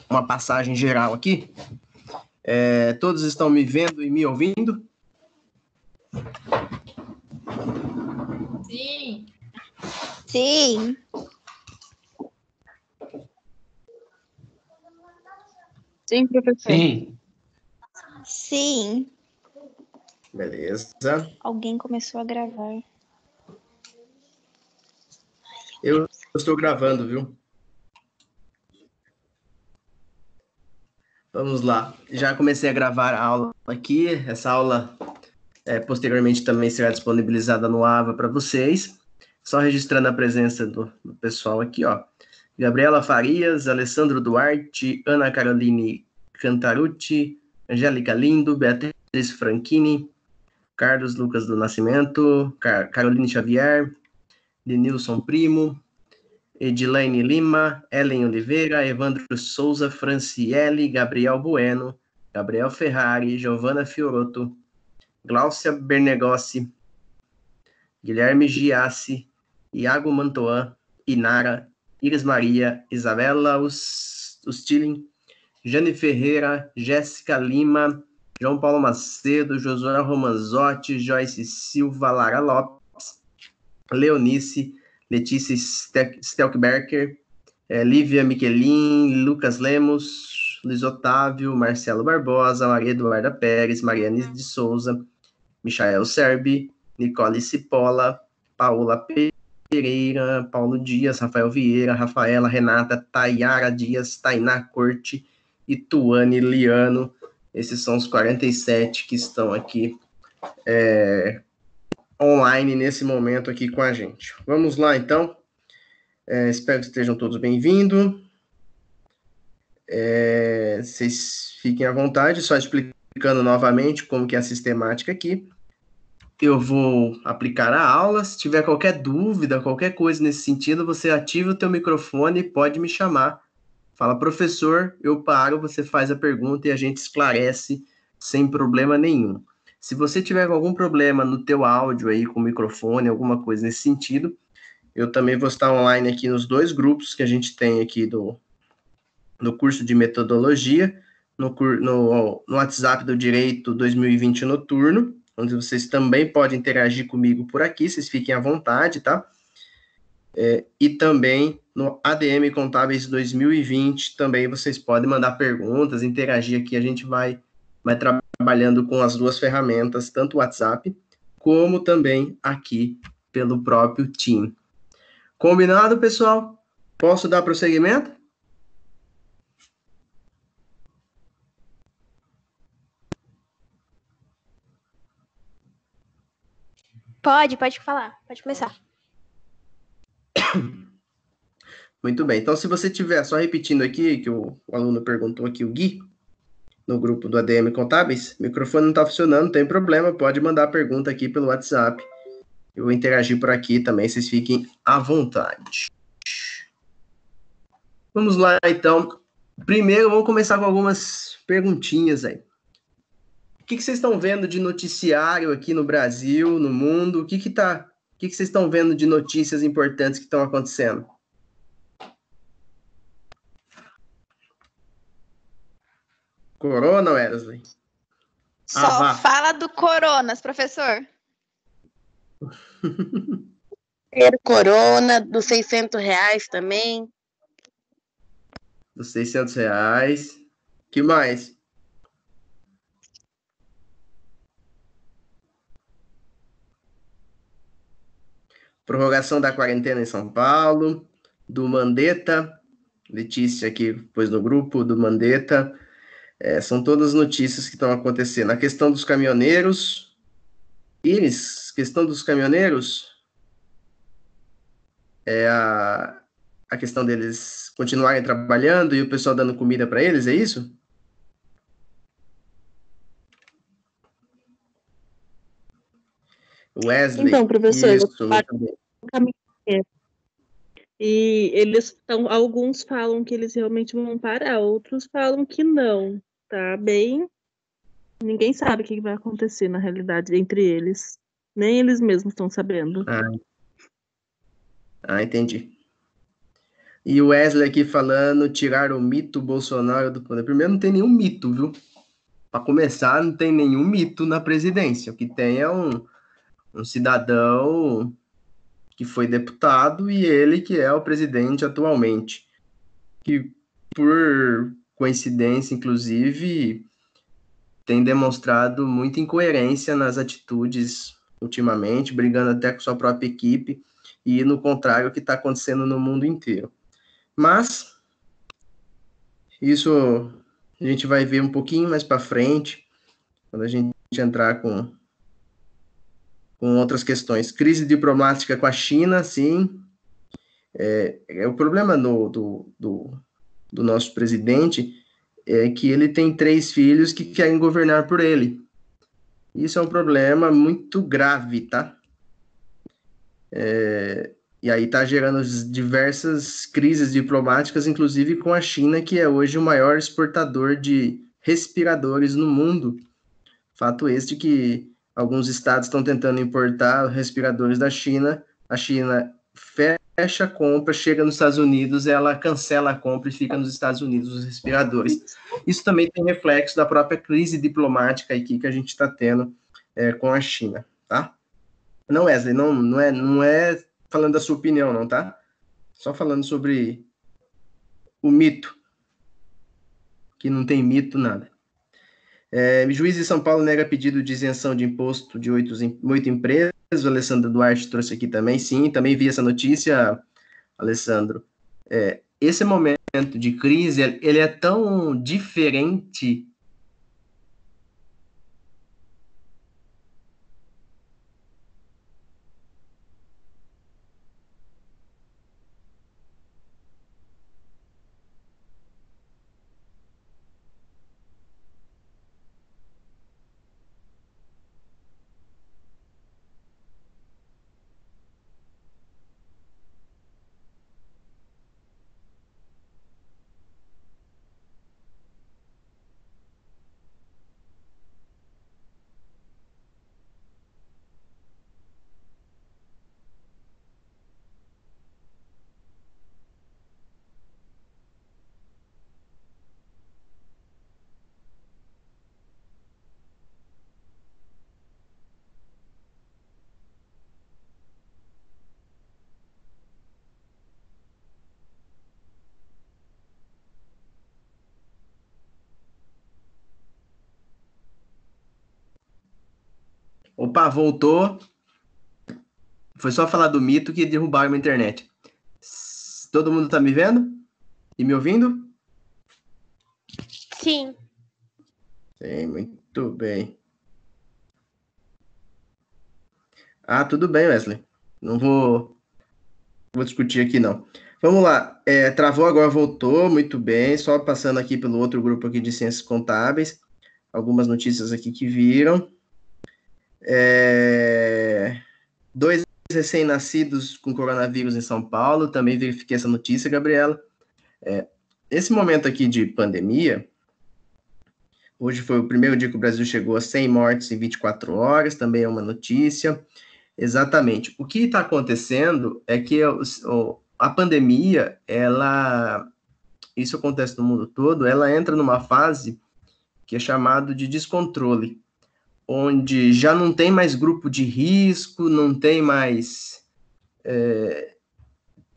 uma passagem geral aqui. Todos estão me vendo e me ouvindo? Sim. Sim. Sim, professor. Sim. Sim. Beleza. Alguém começou a gravar. Eu estou gravando, viu? Vamos lá. Já comecei a gravar a aula aqui. Essa aula, posteriormente, também será disponibilizada no AVA para vocês. Só registrando a presença do pessoal aqui, ó. Gabriela Farias, Alessandro Duarte, Ana Caroline Cantarucci, Angélica Lindo, Beatriz Franchini, Carlos Lucas do Nascimento, Caroline Xavier, Denilson Primo, Edilene Lima, Ellen Oliveira, Evandro Souza, Franciele, Gabriel Bueno, Gabriel Ferrari, Giovana Fiorotto, Gláucia Bernegossi, Guilherme Giassi, Iago Mantoan, Inara, Iris Maria, Isabela Ustilin, Jane Ferreira, Jéssica Lima, João Paulo Macedo, Josué Romanzotti, Joyce Silva, Lara Lopes, Leonice, Letícia Stelkberger, Lívia Miquelin, Lucas Lemos, Luiz Otávio, Marcelo Barbosa, Maria Eduarda Pérez, Mariane de Souza, Michael Serbi, Nicole Cipolla, Paola Pereira, Paulo Dias, Rafael Vieira, Rafaela, Renata, Tayara Dias, Tainá Corte e Tuane Liano. Esses são os 47 que estão aqui online nesse momento aqui com a gente. Vamos lá, então. Espero que estejam todos bem-vindos. Vocês fiquem à vontade, só explicando novamente como que é a sistemática aqui. Eu vou aplicar a aula. Se tiver qualquer dúvida, qualquer coisa nesse sentido, você ativa o teu microfone e pode me chamar. Fala, professor, eu paro, você faz a pergunta e a gente esclarece sem problema nenhum. Se você tiver algum problema no teu áudio aí, com o microfone, alguma coisa nesse sentido, eu também vou estar online aqui nos 2 grupos que a gente tem aqui do curso de metodologia, no WhatsApp do Direito 2020 Noturno, onde vocês também podem interagir comigo por aqui, vocês fiquem à vontade, tá? E também no ADM Contábeis 2020, também vocês podem mandar perguntas, interagir aqui, a gente vai trabalhando com as 2 ferramentas, tanto o WhatsApp, como também aqui pelo próprio Team. Combinado, pessoal? Posso dar prosseguimento? Pode falar. Pode começar. Muito bem. Então, se você tiver, só repetindo aqui, que o aluno perguntou aqui, o Gui, no grupo do ADM Contábeis, o microfone não está funcionando, não tem problema, pode mandar a pergunta aqui pelo WhatsApp. Eu vou interagir por aqui também, vocês fiquem à vontade. Vamos lá, então. Primeiro, vamos começar com algumas perguntinhas aí. O que vocês estão vendo de noticiário aqui no Brasil, no mundo? O que vocês estão vendo de notícias importantes que estão acontecendo? Corona, Wesley? Só fala do Coronas, professor. Corona, dos R$ 600 também. Dos R$ 600. Que mais? Prorrogação da quarentena em São Paulo, do Mandetta, Letícia aqui pôs no grupo, do Mandetta. São todas notícias que estão acontecendo. A questão dos caminhoneiros. Iris, questão dos caminhoneiros. A questão deles continuarem trabalhando e o pessoal dando comida para eles, é isso? Wesley. Então, professor, isso, e alguns falam que eles realmente vão parar, outros falam que não. Tá bem. Ninguém sabe o que vai acontecer na realidade entre eles. Nem eles mesmos estão sabendo. Entendi. E o Wesley aqui falando, tirar o mito Bolsonaro do poder. Primeiro, não tem nenhum mito, viu? Para começar, não tem nenhum mito na presidência. O que tem é um cidadão que foi deputado e ele que é o presidente atualmente. Que, por coincidência, inclusive, tem demonstrado muita incoerência nas atitudes ultimamente, brigando até com sua própria equipe, e no contrário, o que está acontecendo no mundo inteiro. Mas, isso a gente vai ver um pouquinho mais para frente, quando a gente entrar com outras questões. Crise diplomática com a China, sim. O problema do nosso presidente é que ele tem 3 filhos que querem governar por ele. Isso é um problema muito grave, tá? E aí está gerando diversas crises diplomáticas, inclusive com a China, que é hoje o maior exportador de respiradores no mundo. Fato este que alguns estados estão tentando importar respiradores da China, a China fecha a compra, chega nos Estados Unidos, ela cancela a compra e fica nos Estados Unidos os respiradores. Isso também tem reflexo da própria crise diplomática aqui que a gente está tendo com a China, tá? Não, Wesley, não é falando da sua opinião, não, tá? Só falando sobre o mito, que não tem mito, nada. Juiz de São Paulo nega pedido de isenção de imposto de 8 empresas. O Alessandro Duarte trouxe aqui também. Sim, também vi essa notícia, Alessandro. Esse momento de crise, ele é tão diferente. Opa, voltou. Foi só falar do mito que derrubaram a internet. Todo mundo tá me vendo? E me ouvindo? Sim. Sim, muito bem. Tudo bem, Wesley. Não vou discutir aqui, não. Vamos lá. Travou, agora voltou. Muito bem. Só passando aqui pelo outro grupo aqui de ciências contábeis. Algumas notícias aqui que viram. 2 recém-nascidos com coronavírus em São Paulo. Também verifiquei essa notícia, Gabriela. Esse momento aqui de pandemia, hoje foi o primeiro dia que o Brasil chegou a 100 mortes em 24 horas, também é uma notícia. Exatamente. O que está acontecendo é que a pandemia, isso acontece no mundo todo, ela entra numa fase que é chamado de descontrole, onde já não tem mais grupo de risco, não tem mais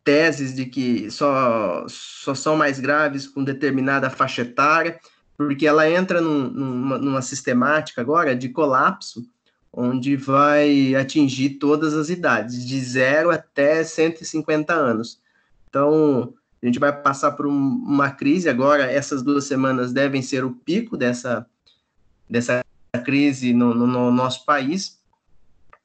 teses de que só são mais graves com determinada faixa etária, porque ela entra numa sistemática agora de colapso, onde vai atingir todas as idades, de 0 até 150 anos. Então, a gente vai passar por uma crise agora, essas 2 semanas devem ser o pico dessa crise no nosso país,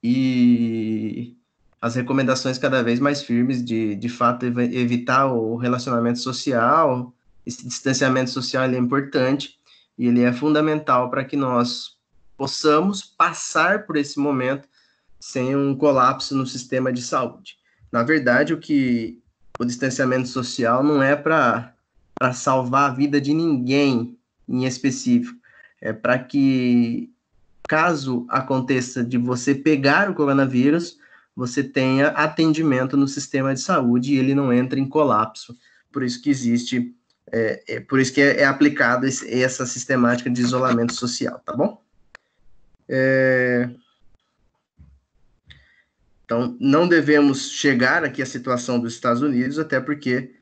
e as recomendações cada vez mais firmes de fato, evitar o relacionamento social. Esse distanciamento social ele é importante, e ele é fundamental para que nós possamos passar por esse momento sem um colapso no sistema de saúde. Na verdade, o distanciamento social não é para salvar a vida de ninguém em específico, é para que, caso aconteça de você pegar o coronavírus, você tenha atendimento no sistema de saúde e ele não entre em colapso por isso que existe, por isso que é aplicado essa sistemática de isolamento social, tá bom? Então, não devemos chegar aqui à situação dos Estados Unidos, até porque,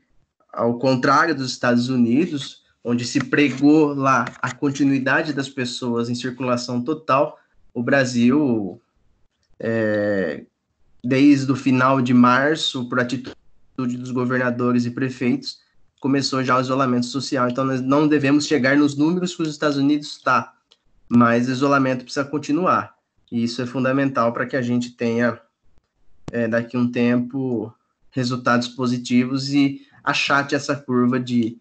ao contrário dos Estados Unidos, onde se pregou lá a continuidade das pessoas em circulação total, o Brasil, desde o final de março, por atitude dos governadores e prefeitos, começou já o isolamento social. Então, nós não devemos chegar nos números que os Estados Unidos está, mas o isolamento precisa continuar. E isso é fundamental para que a gente tenha, daqui a um tempo, resultados positivos e achate essa curva de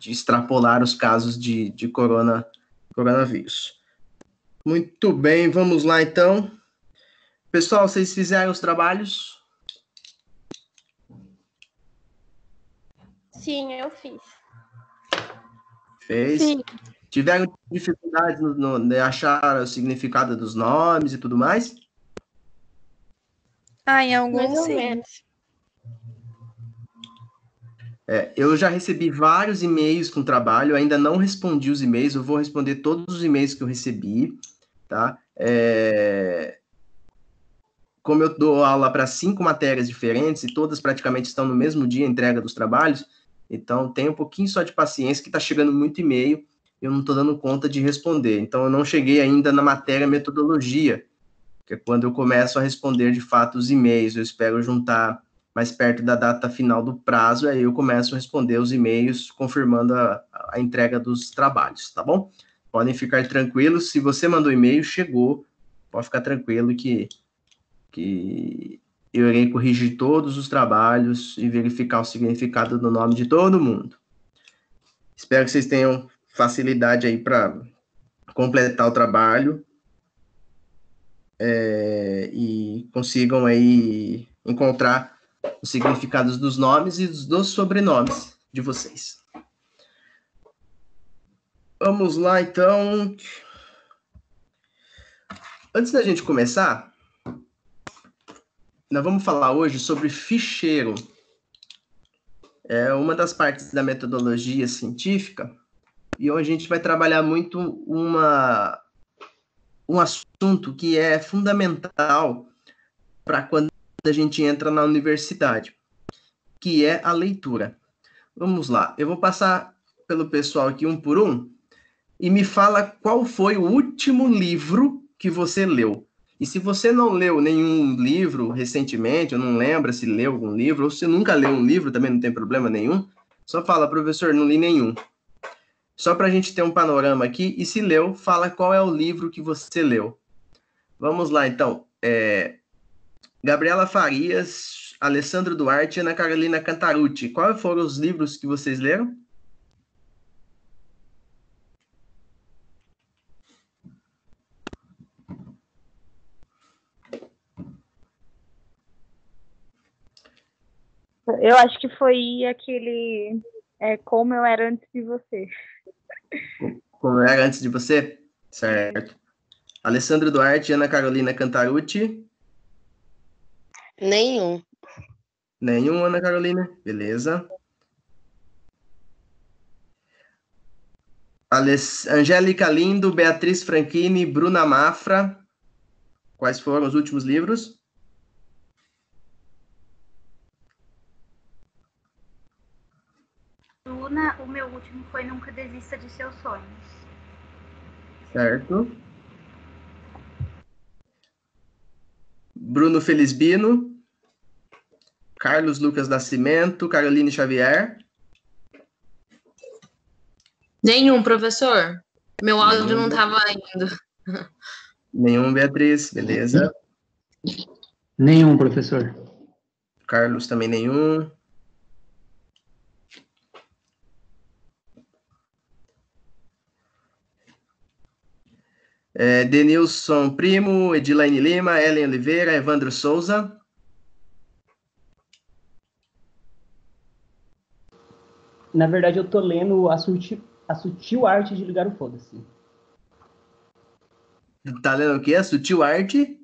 extrapolar os casos de coronavírus. Muito bem, vamos lá então. Pessoal, vocês fizeram os trabalhos? Sim, eu fiz. Fez? Sim. Tiveram dificuldade de achar o significado dos nomes e tudo mais? Em alguns sim. Eu já recebi vários e-mails com trabalho, ainda não respondi os e-mails, eu vou responder todos os e-mails que eu recebi, tá? Como eu dou aula para 5 matérias diferentes e todas praticamente estão no mesmo dia, a entrega dos trabalhos, então tem um pouquinho só de paciência, que está chegando muito e-mail, eu não estou dando conta de responder. Então, eu não cheguei ainda na matéria metodologia, que é quando eu começo a responder, de fato, os e-mails. Eu espero juntar mais perto da data final do prazo, aí eu começo a responder os e-mails, confirmando a entrega dos trabalhos, tá bom? Podem ficar tranquilos, se você mandou e-mail, chegou, pode ficar tranquilo que eu irei corrigir todos os trabalhos e verificar o significado do nome de todo mundo. Espero que vocês tenham facilidade aí para completar o trabalho e consigam aí encontrar os significados dos nomes e dos sobrenomes de vocês. Vamos lá, então. Antes da gente começar, nós vamos falar hoje sobre ficheiro. É uma das partes da metodologia científica, e onde a gente vai trabalhar muito um assunto que é fundamental para quando a gente entra na universidade, que é a leitura. Vamos lá, eu vou passar pelo pessoal aqui um por um, e me fala qual foi o último livro que você leu. E se você não leu nenhum livro recentemente, ou não lembra se leu algum livro, ou se nunca leu um livro, também não tem problema nenhum, só fala, professor, não li nenhum. Só para a gente ter um panorama aqui, e se leu, fala qual é o livro que você leu. Vamos lá, então. Gabriela Farias, Alessandro Duarte e Ana Carolina Cantarucci. Quais foram os livros que vocês leram? Eu acho que foi aquele Como Eu Era Antes de Você. Como Eu Era Antes de Você? Certo. Alessandro Duarte e Ana Carolina Cantarucci? Nenhum. Nenhum, Ana Carolina? Beleza. Angélica Lindo, Beatriz Franchini, Bruna Mafra. Quais foram os últimos livros? Bruna, o meu último foi Nunca Desista de Seus Sonhos. Certo. Bruno Felisbino, Carlos Lucas Nascimento, Caroline Xavier. Nenhum, professor. Meu áudio não estava indo. Nenhum, Beatriz. Beleza. Nenhum, professor. Carlos também nenhum. Denilson Primo, Edilaine Lima, Ellen Oliveira, Evandro Souza. Na verdade, eu tô lendo A Sutil Arte de Ligar o Foda-se. Tá lendo o quê? A Sutil Arte?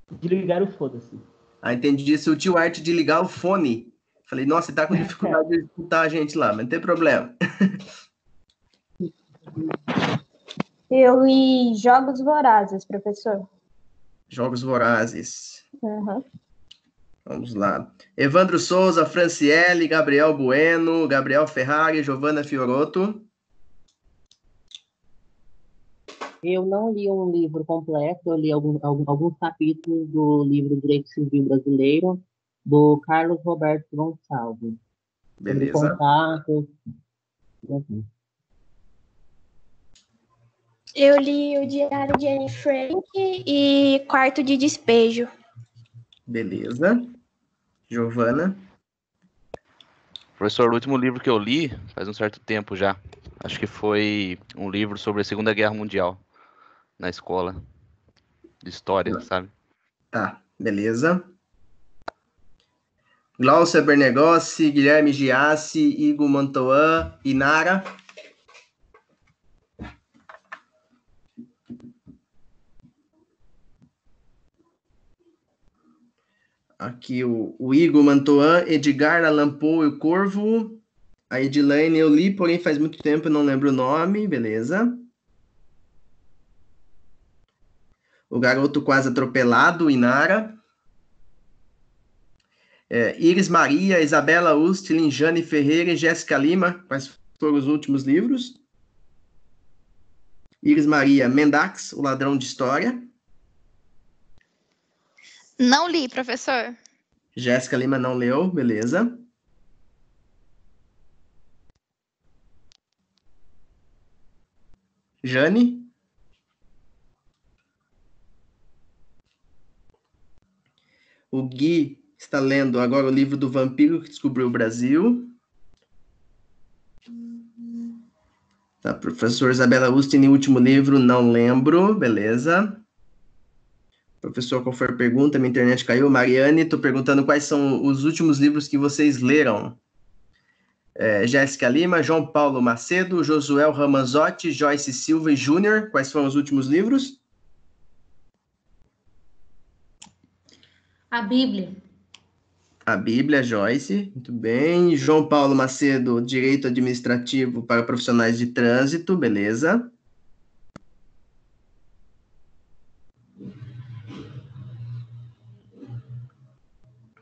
De Ligar o Foda-se. Entendi. Sutil Arte de Ligar o Fone. Falei, nossa, ele tá com dificuldade de escutar a gente lá, mas não tem problema. Eu li Jogos Vorazes, professor. Jogos Vorazes. Uhum. Vamos lá. Evandro Souza, Franciele, Gabriel Bueno, Gabriel Ferrari, Giovanna Fiorotto. Eu não li um livro completo, eu li alguns capítulos do livro Direito Civil Brasileiro, do Carlos Roberto Gonçalves. Sobre Beleza. contatos. Enfim. Eu li o Diário de Anne Frank e Quarto de Despejo. Beleza. Giovana. Professor, o último livro que eu li, faz um certo tempo já, acho que foi um livro sobre a Segunda Guerra Mundial, na escola, de história, sabe? Tá, beleza. Glaucia Bernegossi, Guilherme Giassi, Igor Mantoan, Inara. Aqui o Igor Mantoan, Edgar Allan Poe e o Corvo. A Edilane eu li, porém faz muito tempo, eu não lembro o nome, beleza. O Garoto Quase Atropelado, Inara. Iris Maria, Isabela Ustlin, Jane Ferreira e Jéssica Lima. Quais foram os últimos livros? Iris Maria, Mendax, O Ladrão de História. Não li, professor. Jéssica Lima não leu, beleza. Jane. O Gui está lendo agora o livro do Vampiro que Descobriu o Brasil. Tá, professor Isabela Ustin, último livro, não lembro, beleza. Professor, qual foi a pergunta? Minha internet caiu. Mariane, estou perguntando quais são os últimos livros que vocês leram. Jéssica Lima, João Paulo Macedo, Josuel Ramazotti, Joyce Silva e Júnior. Quais foram os últimos livros? A Bíblia. A Bíblia, Joyce, muito bem. João Paulo Macedo, Direito Administrativo para Profissionais de Trânsito, beleza.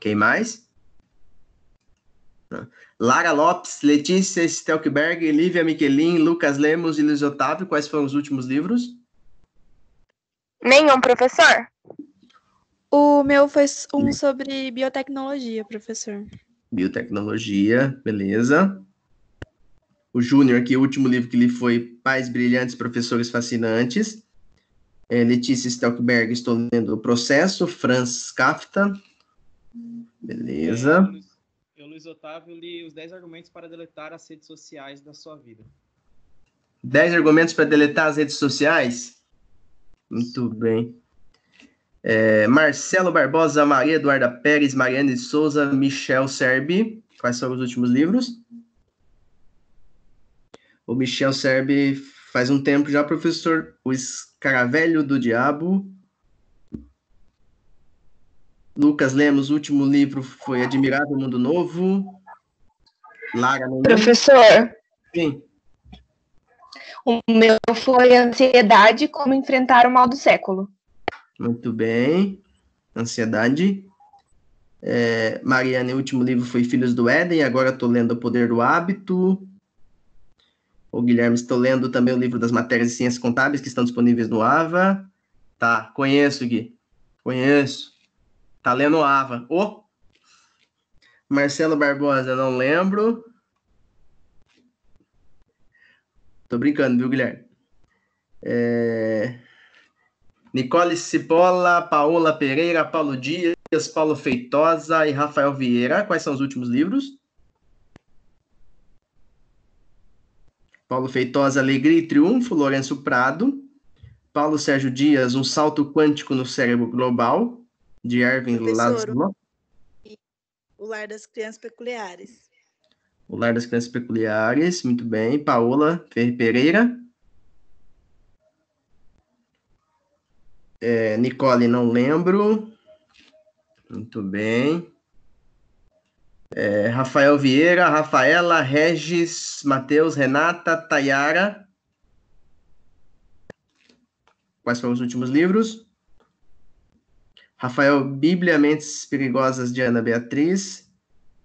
Quem mais? Lara Lopes, Letícia Stelkberg, Lívia Miquelin, Lucas Lemos e Luiz Otávio, quais foram os últimos livros? Nenhum, professor? O meu foi um sobre biotecnologia, professor. Biotecnologia, beleza. O Júnior aqui, o último livro que li foi Pais Brilhantes, Professores Fascinantes. Letícia Stelkberg, estou lendo O Processo. Franz Kafka. Beleza. Eu, Luiz Otávio, li os 10 argumentos para deletar as redes sociais da sua vida. 10 argumentos para deletar as redes sociais? Muito bem. Marcelo Barbosa, Maria Eduarda Pérez, Mariane de Souza, Michel Serbi. Quais são os últimos livros? O Michel Serbi faz um tempo já, professor. O Escaravelho do Diabo. Lucas Lemos, o último livro foi Admirável Mundo Novo. Lara, não. Professor. Sim. O meu foi Ansiedade, Como Enfrentar o Mal do Século. Muito bem. Ansiedade. Mariane, o último livro foi Filhos do Éden, agora estou lendo O Poder do Hábito. O Guilherme, estou lendo também o livro das matérias de ciências contábeis que estão disponíveis no AVA. Tá, conheço, Gui. Conheço. Tá lendo o AVA. Marcelo Barbosa, não lembro. Tô brincando, viu, Guilherme? Nicole Cipolla, Paola Pereira, Paulo Dias, Paulo Feitosa e Rafael Vieira. Quais são os últimos livros? Paulo Feitosa, Alegria e Triunfo, Lourenço Prado. Paulo Sérgio Dias, Um Salto Quântico no Cérebro Global, de Erwin Laszlo. O Lar das Crianças Peculiares. O Lar das Crianças Peculiares, muito bem. Paola Pereira. Nicole, não lembro. Muito bem. Rafael Vieira, Rafaela, Regis, Matheus, Renata, Tayara. Quais foram os últimos livros? Rafael, Bíblia, Mentes Perigosas, de Ana Beatriz.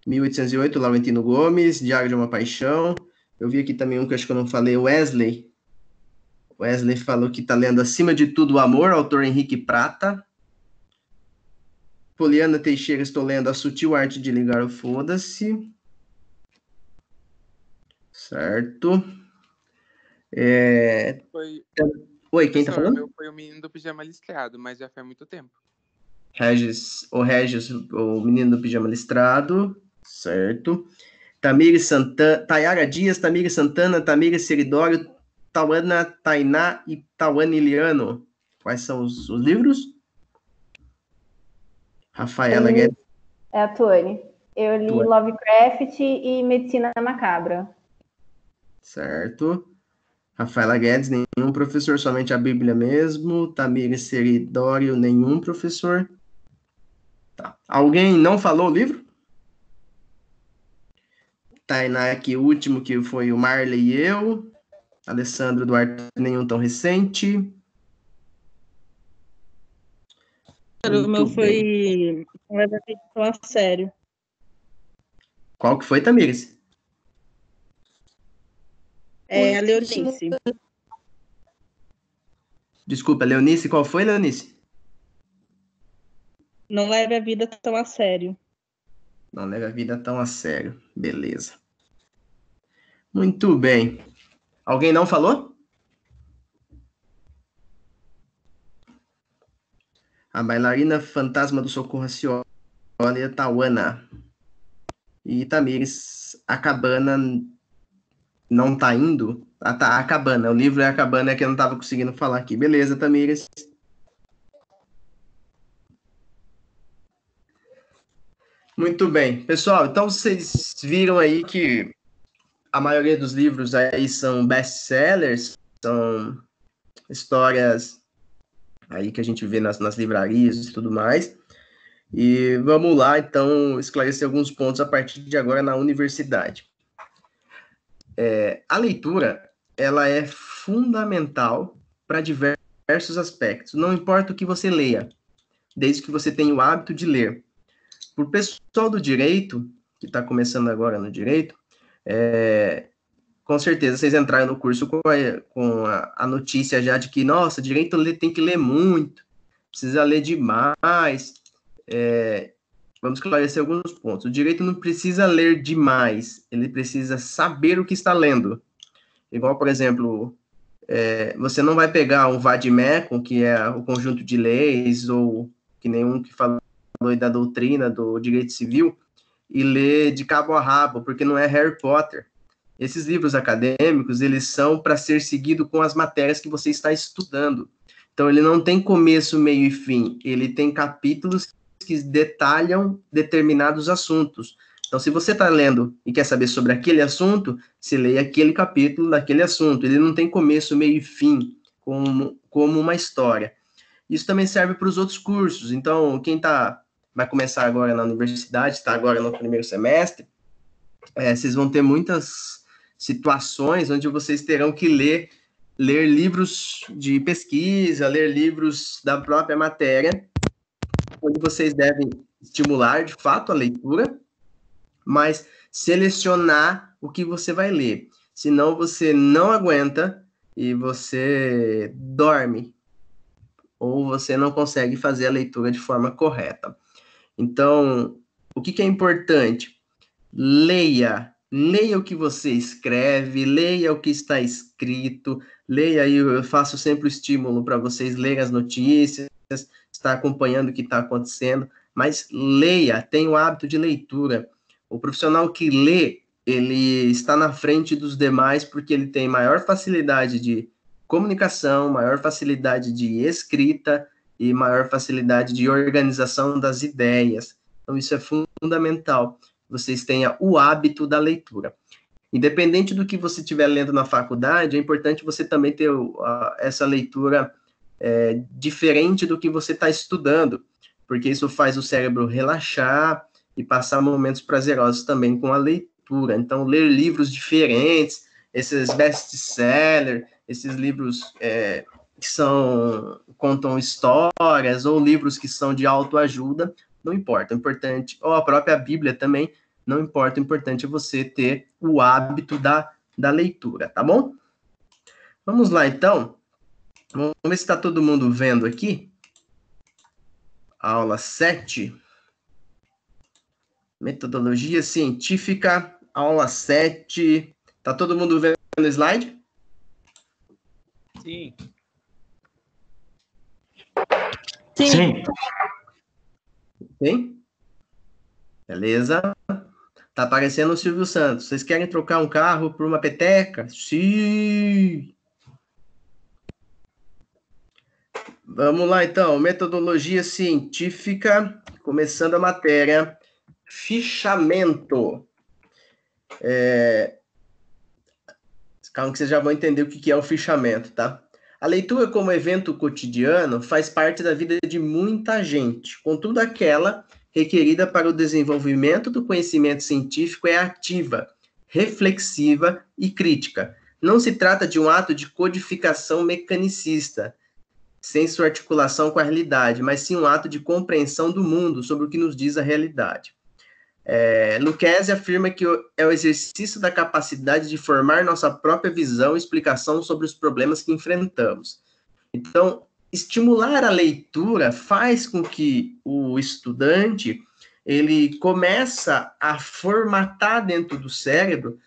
1808, Laurentino Gomes, Diário de uma Paixão. Eu vi aqui também um que eu acho que eu não falei, Wesley. Wesley falou que está lendo Acima de Tudo o Amor, autor Henrique Prata. Poliana Teixeira, estou lendo A Sutil Arte de Ligar o Foda-se. Certo. Oi, quem está falando? Meu foi o Menino do Pijama Listrado, mas já faz muito tempo. Regis, o Menino do Pijama Listrado. Certo. Tamires Santana, Tayara Dias, Tamires Santana, Tamires Seridório, Tauana Tainá e Tauane Iliano. Quais são os livros? Rafaela Guedes. É a Tuane. Eu li Lovecraft e Medicina Macabra. Certo. Rafaela Guedes, nenhum professor, somente a Bíblia mesmo. Tamires Seridório, nenhum professor. Tá. Alguém não falou o livro? Tainá aqui, o último que foi o Marley e eu. Alessandro Duarte, nenhum tão recente. O meu foi Não Leva a Vida Tão a Sério. Qual que foi, Tamires? A Leonice. Desculpa, Leonice, qual foi, Leonice? Não Leve a Vida Tão a Sério. Não leve a vida tão a sério. Beleza. Muito bem. Alguém não falou? A Bailarina Fantasma do Socorro Racioli, a Tauana. E Tamires, A Cabana não tá indo? Ah, tá, A Cabana. O livro é A Cabana, é que eu não tava conseguindo falar aqui. Beleza, Tamires. Muito bem. Pessoal, então vocês viram aí que a maioria dos livros aí são best-sellers, são histórias aí que a gente vê nas livrarias e tudo mais. E vamos lá, então, esclarecer alguns pontos a partir de agora na universidade. A leitura, ela é fundamental para diversos aspectos. Não importa o que você leia, desde que você tenha o hábito de ler. Para o pessoal do direito, que está começando agora no direito, com certeza vocês entraram no curso com a notícia já de que, nossa, direito tem que ler muito, precisa ler demais. Vamos esclarecer alguns pontos. O direito não precisa ler demais, ele precisa saber o que está lendo. Igual, por exemplo, você não vai pegar um vade-mecum, que é o conjunto de leis, ou que nenhum que fala da doutrina do direito civil, e ler de cabo a rabo, porque não é Harry Potter. Esses livros acadêmicos, eles são para ser seguido com as matérias que você está estudando. Então, ele não tem começo, meio e fim. Ele tem capítulos que detalham determinados assuntos. Então, se você está lendo e quer saber sobre aquele assunto, você lê aquele capítulo daquele assunto. Ele não tem começo, meio e fim, como uma história. Isso também serve para os outros cursos. Então, quem vai começar agora na universidade, está agora no primeiro semestre, vocês vão ter muitas situações onde vocês terão que ler livros de pesquisa, ler livros da própria matéria, onde vocês devem estimular, de fato, a leitura, mas selecionar o que você vai ler. Senão, você não aguenta e você dorme, ou você não consegue fazer a leitura de forma correta. Então, o que é importante? Leia o que você escreve, leia o que está escrito, leia aí, eu faço sempre o estímulo para vocês lerem as notícias, estar acompanhando o que está acontecendo, mas leia, tenha o hábito de leitura. O profissional que lê, ele está na frente dos demais porque ele tem maior facilidade de comunicação, maior facilidade de escrita e maior facilidade de organização das ideias. Então, isso é fundamental. Vocês tenham o hábito da leitura. Independente do que você estiver lendo na faculdade, é importante você também ter essa leitura diferente do que você está estudando, porque isso faz o cérebro relaxar, e passar momentos prazerosos também com a leitura. Então, ler livros diferentes, esses best-sellers, esses livros que contam histórias, ou livros que são de autoajuda, não importa. O importante, ou a própria Bíblia também, não importa. O importante é você ter o hábito da leitura, tá bom? Vamos lá, então. Vamos ver se está todo mundo vendo aqui. Aula 7. Metodologia científica, aula 7. Tá todo mundo vendo o slide? Sim. Sim. Sim? Beleza. Tá aparecendo o Silvio Santos. Vocês querem trocar um carro por uma peteca? Sim! Vamos lá, então. Metodologia científica, começando a matéria. Fichamento. Calma que vocês já vão entender o que é o fichamento, tá? A leitura como evento cotidiano faz parte da vida de muita gente. Contudo, aquela requerida para o desenvolvimento do conhecimento científico é ativa, reflexiva e crítica. Não se trata de um ato de codificação mecanicista, sem sua articulação com a realidade, mas sim um ato de compreensão do mundo sobre o que nos diz a realidade. Lucchesi afirma que é o exercício da capacidade de formar nossa própria visão e explicação sobre os problemas que enfrentamos. Então, estimular a leitura faz com que o estudante ele começa a formatar dentro do cérebro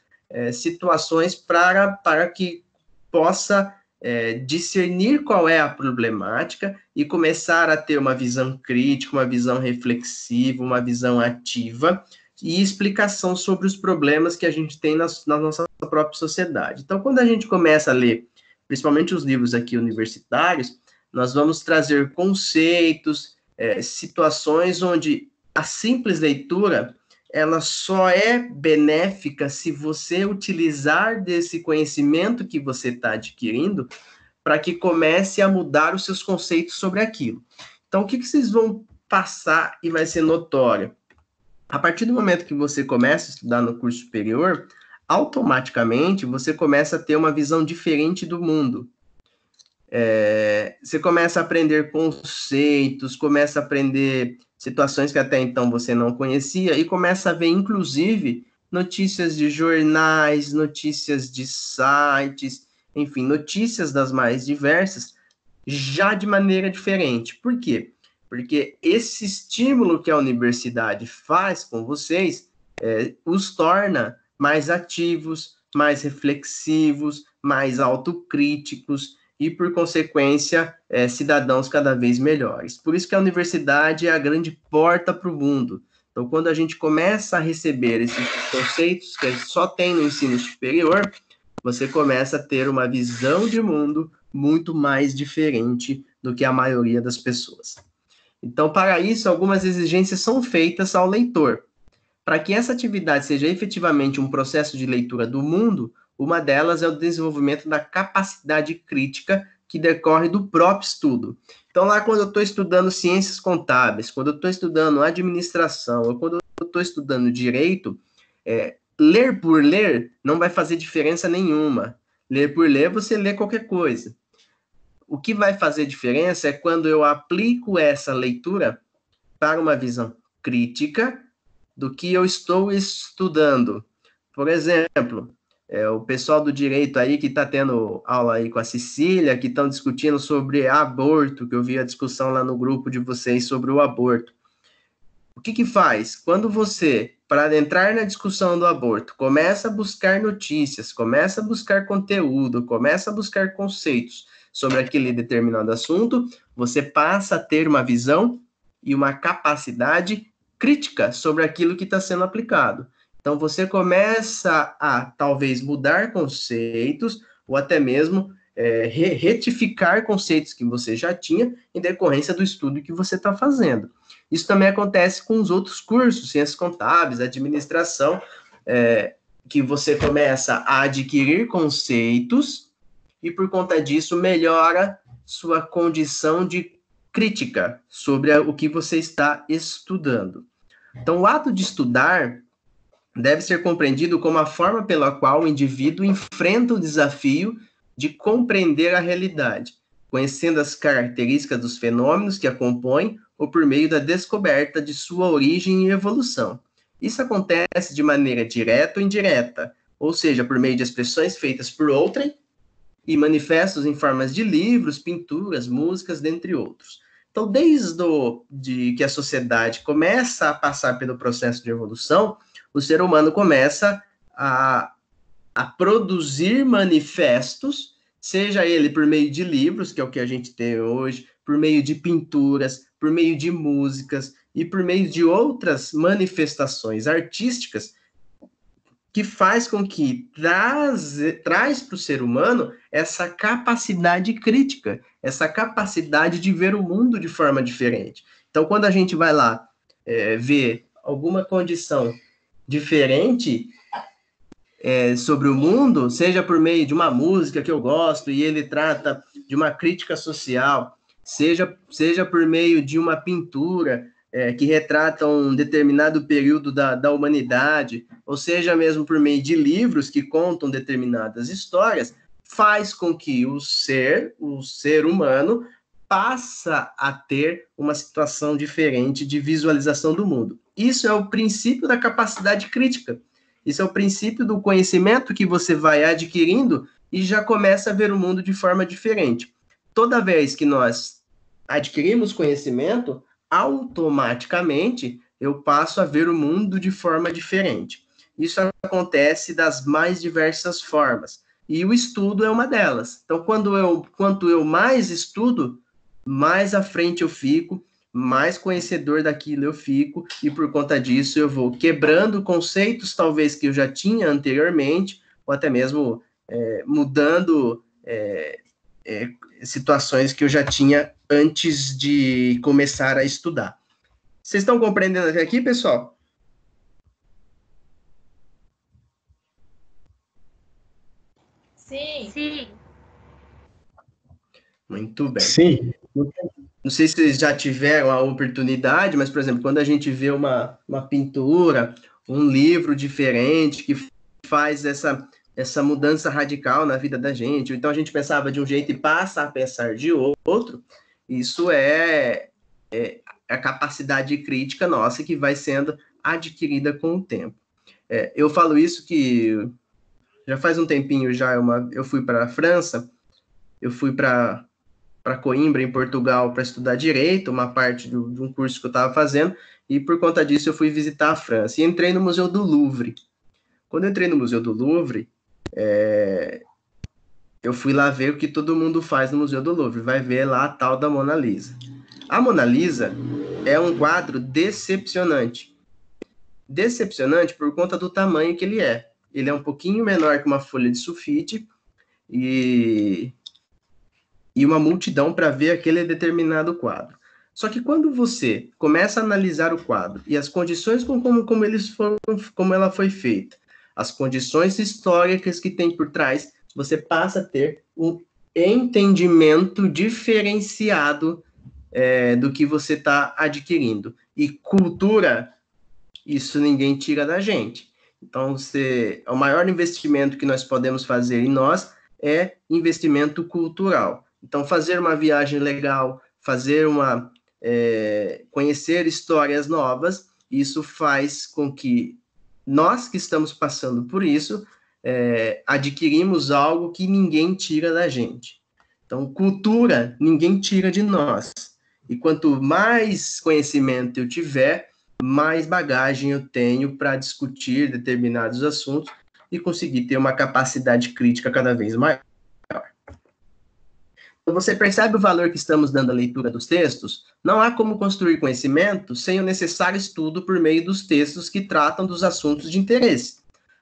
situações para que possa discernir qual é a problemática e começar a ter uma visão crítica, uma visão reflexiva, uma visão ativa e explicação sobre os problemas que a gente tem na nossa própria sociedade. Então, quando a gente começa a ler, principalmente os livros aqui universitários, nós vamos trazer conceitos, situações onde a simples leitura ela só é benéfica se você utilizar desse conhecimento que você está adquirindo para que comece a mudar os seus conceitos sobre aquilo. Então, o que vocês vão passar e vai ser notório? A partir do momento que você começa a estudar no curso superior, automaticamente você começa a ter uma visão diferente do mundo. Você começa a aprender conceitos, começa a aprender situações que até então você não conhecia e começa a ver, inclusive, notícias de jornais, notícias de sites, enfim, notícias das mais diversas, já de maneira diferente. Por quê? Porque esse estímulo que a universidade faz com vocês os torna mais ativos, mais reflexivos, mais autocríticos, e, por consequência, cidadãos cada vez melhores. Por isso que a universidade é a grande porta para o mundo. Então, quando a gente começa a receber esses conceitos que só tem no ensino superior, você começa a ter uma visão de mundo muito mais diferente do que a maioria das pessoas. Então, para isso, algumas exigências são feitas ao leitor. Para que essa atividade seja efetivamente um processo de leitura do mundo, uma delas é o desenvolvimento da capacidade crítica que decorre do próprio estudo. Então, lá quando eu estou estudando ciências contábeis, quando eu estou estudando administração, ou quando eu estou estudando direito, ler por ler não vai fazer diferença nenhuma. Ler por ler, você lê qualquer coisa. O que vai fazer diferença é quando eu aplico essa leitura para uma visão crítica do que eu estou estudando. Por exemplo, o pessoal do direito aí que está tendo aula aí com a Cecília, que estão discutindo sobre aborto, que eu vi a discussão lá no grupo de vocês sobre o aborto. O que faz? Quando você, para entrar na discussão do aborto, começa a buscar notícias, começa a buscar conteúdo, começa a buscar conceitos sobre aquele determinado assunto, você passa a ter uma visão e uma capacidade crítica sobre aquilo que está sendo aplicado. Então, você começa a, talvez, mudar conceitos ou até mesmo retificar conceitos que você já tinha em decorrência do estudo que você está fazendo. Isso também acontece com os outros cursos, ciências contábeis, administração, que você começa a adquirir conceitos e, por conta disso, melhora sua condição de crítica sobre o que você está estudando. Então, o ato de estudar deve ser compreendido como a forma pela qual o indivíduo enfrenta o desafio de compreender a realidade, conhecendo as características dos fenômenos que a compõem ou por meio da descoberta de sua origem e evolução. Isso acontece de maneira direta ou indireta, ou seja, por meio de expressões feitas por outrem e manifestos em formas de livros, pinturas, músicas, dentre outros. Então, desde que a sociedade começa a passar pelo processo de evolução, o ser humano começa a produzir manifestos, seja ele por meio de livros, que é o que a gente tem hoje, por meio de pinturas, por meio de músicas e por meio de outras manifestações artísticas, que faz com que traz para o ser humano essa capacidade crítica, essa capacidade de ver o mundo de forma diferente. Então, quando a gente vai lá ver alguma condição diferente sobre o mundo, seja por meio de uma música que eu gosto e ele trata de uma crítica social, seja por meio de uma pintura que retrata um determinado período da humanidade, ou seja mesmo por meio de livros que contam determinadas histórias, faz com que o ser humano passa a ter uma situação diferente de visualização do mundo. Isso é o princípio da capacidade crítica. Isso é o princípio do conhecimento que você vai adquirindo e já começa a ver o mundo de forma diferente. Toda vez que nós adquirimos conhecimento, automaticamente eu passo a ver o mundo de forma diferente. Isso acontece das mais diversas formas. E o estudo é uma delas. Então, quanto eu mais estudo, mais à frente eu fico, mais conhecedor daquilo eu fico, e por conta disso eu vou quebrando conceitos talvez que eu já tinha anteriormente, ou até mesmo mudando situações que eu já tinha antes de começar a estudar. Vocês estão compreendendo até aqui, pessoal? Sim. Sim. Muito bem. Sim. Não sei se vocês já tiveram a oportunidade, mas, por exemplo, quando a gente vê uma pintura, um livro diferente que faz essa mudança radical na vida da gente, então a gente pensava de um jeito e passa a pensar de outro, isso é a capacidade crítica nossa que vai sendo adquirida com o tempo. Eu falo isso que já faz um tempinho já, eu fui para a França, eu fui para Coimbra, em Portugal, para estudar Direito, uma parte de um curso que eu estava fazendo, e por conta disso eu fui visitar a França. E entrei no Museu do Louvre. Quando eu entrei no Museu do Louvre, eu fui lá ver o que todo mundo faz no Museu do Louvre, vai ver lá a tal da Mona Lisa. A Mona Lisa é um quadro decepcionante. Decepcionante por conta do tamanho que ele é. Ele é um pouquinho menor que uma folha de sulfite, e uma multidão para ver aquele determinado quadro. Só que quando você começa a analisar o quadro e as condições como ela foi feita, as condições históricas que tem por trás, você passa a ter um entendimento diferenciado do que você está adquirindo. E cultura, isso ninguém tira da gente. Então, o maior investimento que nós podemos fazer em nós é investimento cultural. Então, fazer uma viagem legal, conhecer histórias novas, isso faz com que nós que estamos passando por isso, adquirimos algo que ninguém tira da gente. Então, cultura, ninguém tira de nós. E quanto mais conhecimento eu tiver, mais bagagem eu tenho para discutir determinados assuntos e conseguir ter uma capacidade crítica cada vez maior. Você percebe o valor que estamos dando à leitura dos textos? Não há como construir conhecimento sem o necessário estudo por meio dos textos que tratam dos assuntos de interesse.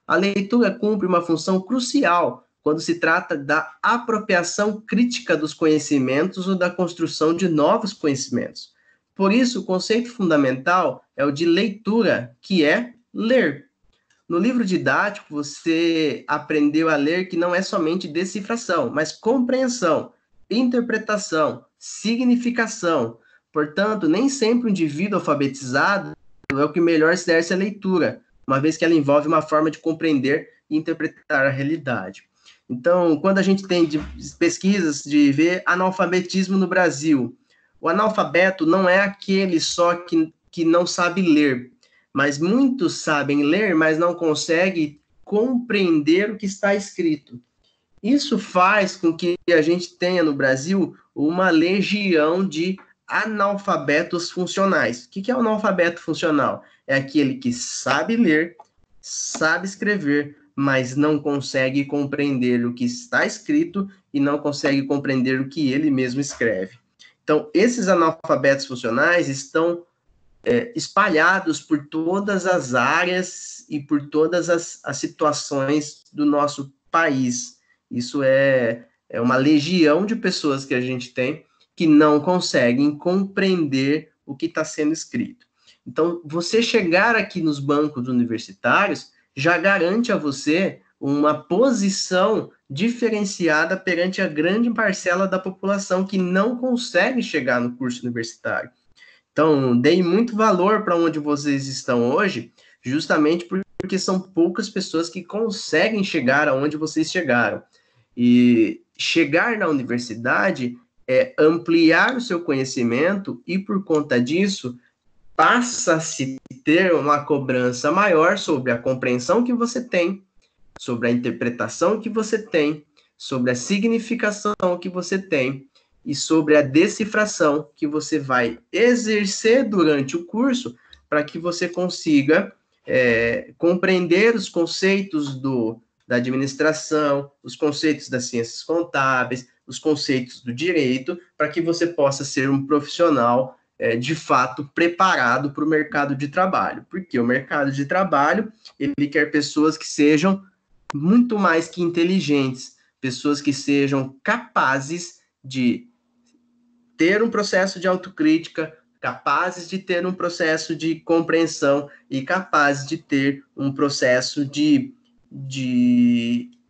A leitura cumpre uma função crucial quando se trata da apropriação crítica dos conhecimentos ou da construção de novos conhecimentos. Por isso, o conceito fundamental é o de leitura, que é ler. No livro didático, você aprendeu a ler que não é somente decifração, mas compreensão, interpretação, significação. Portanto, nem sempre o indivíduo alfabetizado é o que melhor exerce a leitura, uma vez que ela envolve uma forma de compreender e interpretar a realidade. Então, quando a gente tem pesquisas de ver analfabetismo no Brasil, o analfabeto não é aquele só que não sabe ler, mas muitos sabem ler, mas não conseguem compreender o que está escrito. Isso faz com que a gente tenha no Brasil uma legião de analfabetos funcionais. O que é o analfabeto funcional? É aquele que sabe ler, sabe escrever, mas não consegue compreender o que está escrito e não consegue compreender o que ele mesmo escreve. Então, esses analfabetos funcionais estão espalhados por todas as áreas e por todas as situações do nosso país. Isso é uma legião de pessoas que a gente tem que não conseguem compreender o que está sendo escrito. Então, você chegar aqui nos bancos universitários já garante a você uma posição diferenciada perante a grande parcela da população que não consegue chegar no curso universitário. Então, deem muito valor para onde vocês estão hoje, justamente porque são poucas pessoas que conseguem chegar aonde vocês chegaram. E chegar na universidade é ampliar o seu conhecimento e, por conta disso, passa-se a ter uma cobrança maior sobre a compreensão que você tem, sobre a interpretação que você tem, sobre a significação que você tem e sobre a decifração que você vai exercer durante o curso para que você consiga compreender os conceitos da administração, os conceitos das ciências contábeis, os conceitos do direito, para que você possa ser um profissional de fato preparado para o mercado de trabalho. Porque o mercado de trabalho, ele quer pessoas que sejam muito mais que inteligentes, pessoas que sejam capazes de ter um processo de autocrítica, capazes de ter um processo de compreensão e capazes de ter um processo de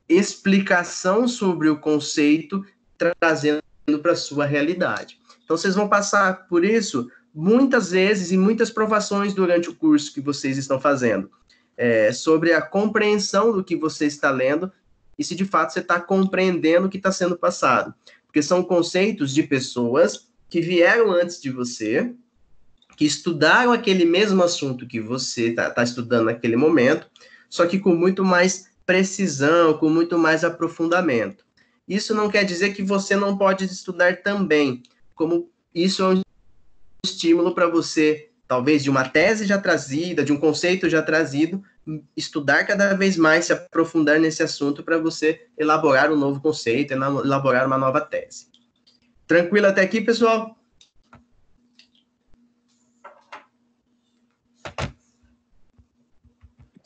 explicação sobre o conceito, trazendo para a sua realidade. Então, vocês vão passar por isso muitas vezes e muitas provações durante o curso que vocês estão fazendo, sobre a compreensão do que você está lendo e se de fato você está compreendendo o que está sendo passado. Porque são conceitos de pessoas que vieram antes de você, que estudaram aquele mesmo assunto que você está estudando naquele momento, só que com muito mais precisão, com muito mais aprofundamento. Isso não quer dizer que você não pode estudar também, como isso é um estímulo para você, talvez de uma tese já trazida, de um conceito já trazido, estudar cada vez mais, se aprofundar nesse assunto para você elaborar um novo conceito, elaborar uma nova tese. Tranquilo até aqui, pessoal?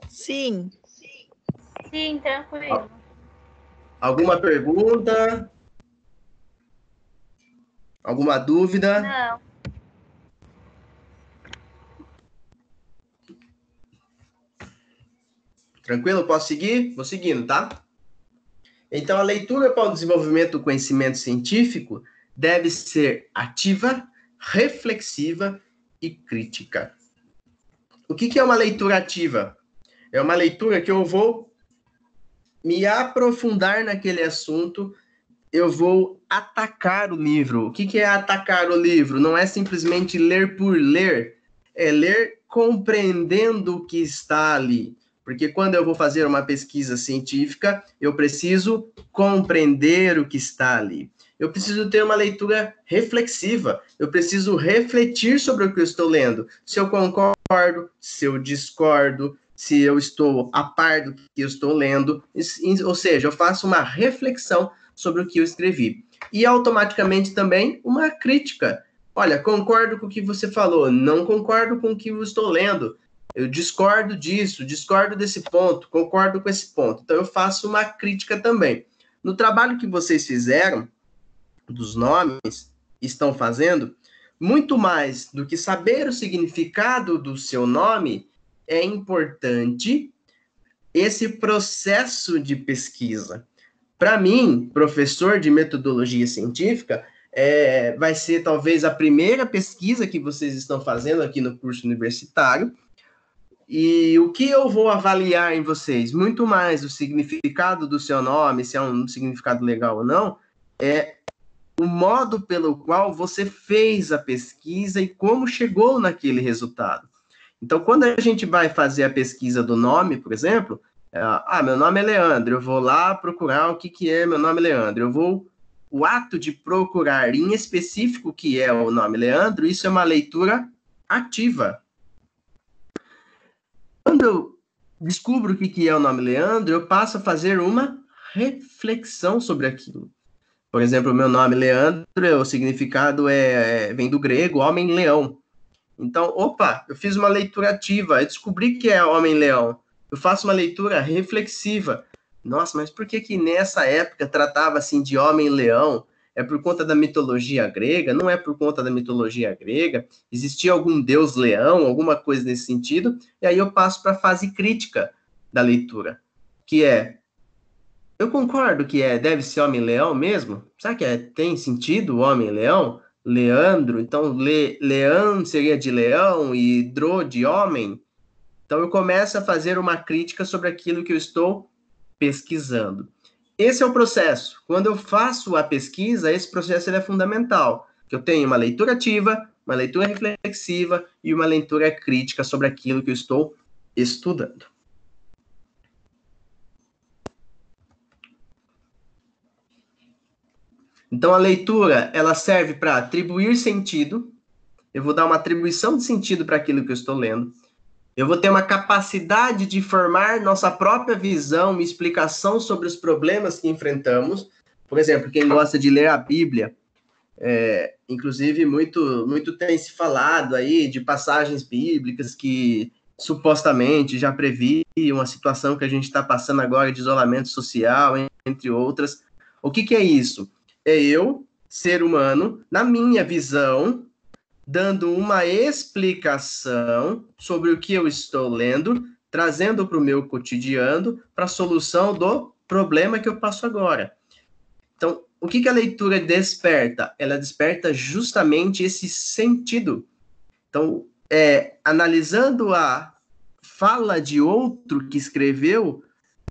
Sim. Sim, tranquilo. Alguma pergunta? Alguma dúvida? Não. Tranquilo? Posso seguir? Vou seguindo, tá? Então, a leitura para o desenvolvimento do conhecimento científico deve ser ativa, reflexiva e crítica. O que é uma leitura ativa? É uma leitura que eu vou me aprofundar naquele assunto, eu vou atacar o livro. O que é atacar o livro? Não é simplesmente ler por ler, é ler compreendendo o que está ali. Porque quando eu vou fazer uma pesquisa científica, eu preciso compreender o que está ali. Eu preciso ter uma leitura reflexiva. Eu preciso refletir sobre o que eu estou lendo. Se eu concordo, se eu discordo, se eu estou a par do que eu estou lendo. Ou seja, eu faço uma reflexão sobre o que eu escrevi. E automaticamente também uma crítica. Olha, concordo com o que você falou, não concordo com o que eu estou lendo. Eu discordo disso, discordo desse ponto, concordo com esse ponto. Então, eu faço uma crítica também. No trabalho que vocês fizeram, dos nomes, estão fazendo, muito mais do que saber o significado do seu nome, é importante esse processo de pesquisa. Para mim, professor de metodologia científica, vai ser talvez a primeira pesquisa que vocês estão fazendo aqui no curso universitário, E o que eu vou avaliar em vocês? Muito mais o significado do seu nome, se é um significado legal ou não, é o modo pelo qual você fez a pesquisa e como chegou naquele resultado. Então, quando a gente vai fazer a pesquisa do nome, por exemplo, meu nome é Leandro, eu vou lá procurar o que é meu nome Leandro. O ato de procurar em específico o que é o nome Leandro, isso é uma leitura ativa. Quando eu descubro o que é o nome Leandro, eu passo a fazer uma reflexão sobre aquilo. Por exemplo, o meu nome Leandro, o significado vem do grego, homem-leão. Então, eu fiz uma leitura ativa, eu descobri que é homem-leão. Eu faço uma leitura reflexiva. Nossa, mas por que nessa época tratava assim de homem-leão? É por conta da mitologia grega? Não é por conta da mitologia grega? Existia algum deus leão, alguma coisa nesse sentido? E aí eu passo para a fase crítica da leitura, que é: eu concordo que deve ser homem-leão mesmo? Será que tem sentido o homem-leão? Leandro, então leão seria de leão e dro de homem? Então eu começo a fazer uma crítica sobre aquilo que eu estou pesquisando. Esse é o processo. Quando eu faço a pesquisa, esse processo é fundamental. Que eu tenho uma leitura ativa, uma leitura reflexiva e uma leitura crítica sobre aquilo que eu estou estudando. Então, a leitura, ela serve para atribuir sentido. Eu vou dar uma atribuição de sentido para aquilo que eu estou lendo. Eu vou ter uma capacidade de formar nossa própria visão e explicação sobre os problemas que enfrentamos. Por exemplo, quem gosta de ler a Bíblia, inclusive muito tem se falado aí de passagens bíblicas que supostamente já previam a situação que a gente está passando agora de isolamento social, entre outras. O que é isso? É eu, ser humano, na minha visão, dando uma explicação sobre o que eu estou lendo, trazendo para o meu cotidiano, para a solução do problema que eu passo agora. Então, o que a leitura desperta? Ela desperta justamente esse sentido. Então, analisando a fala de outro que escreveu,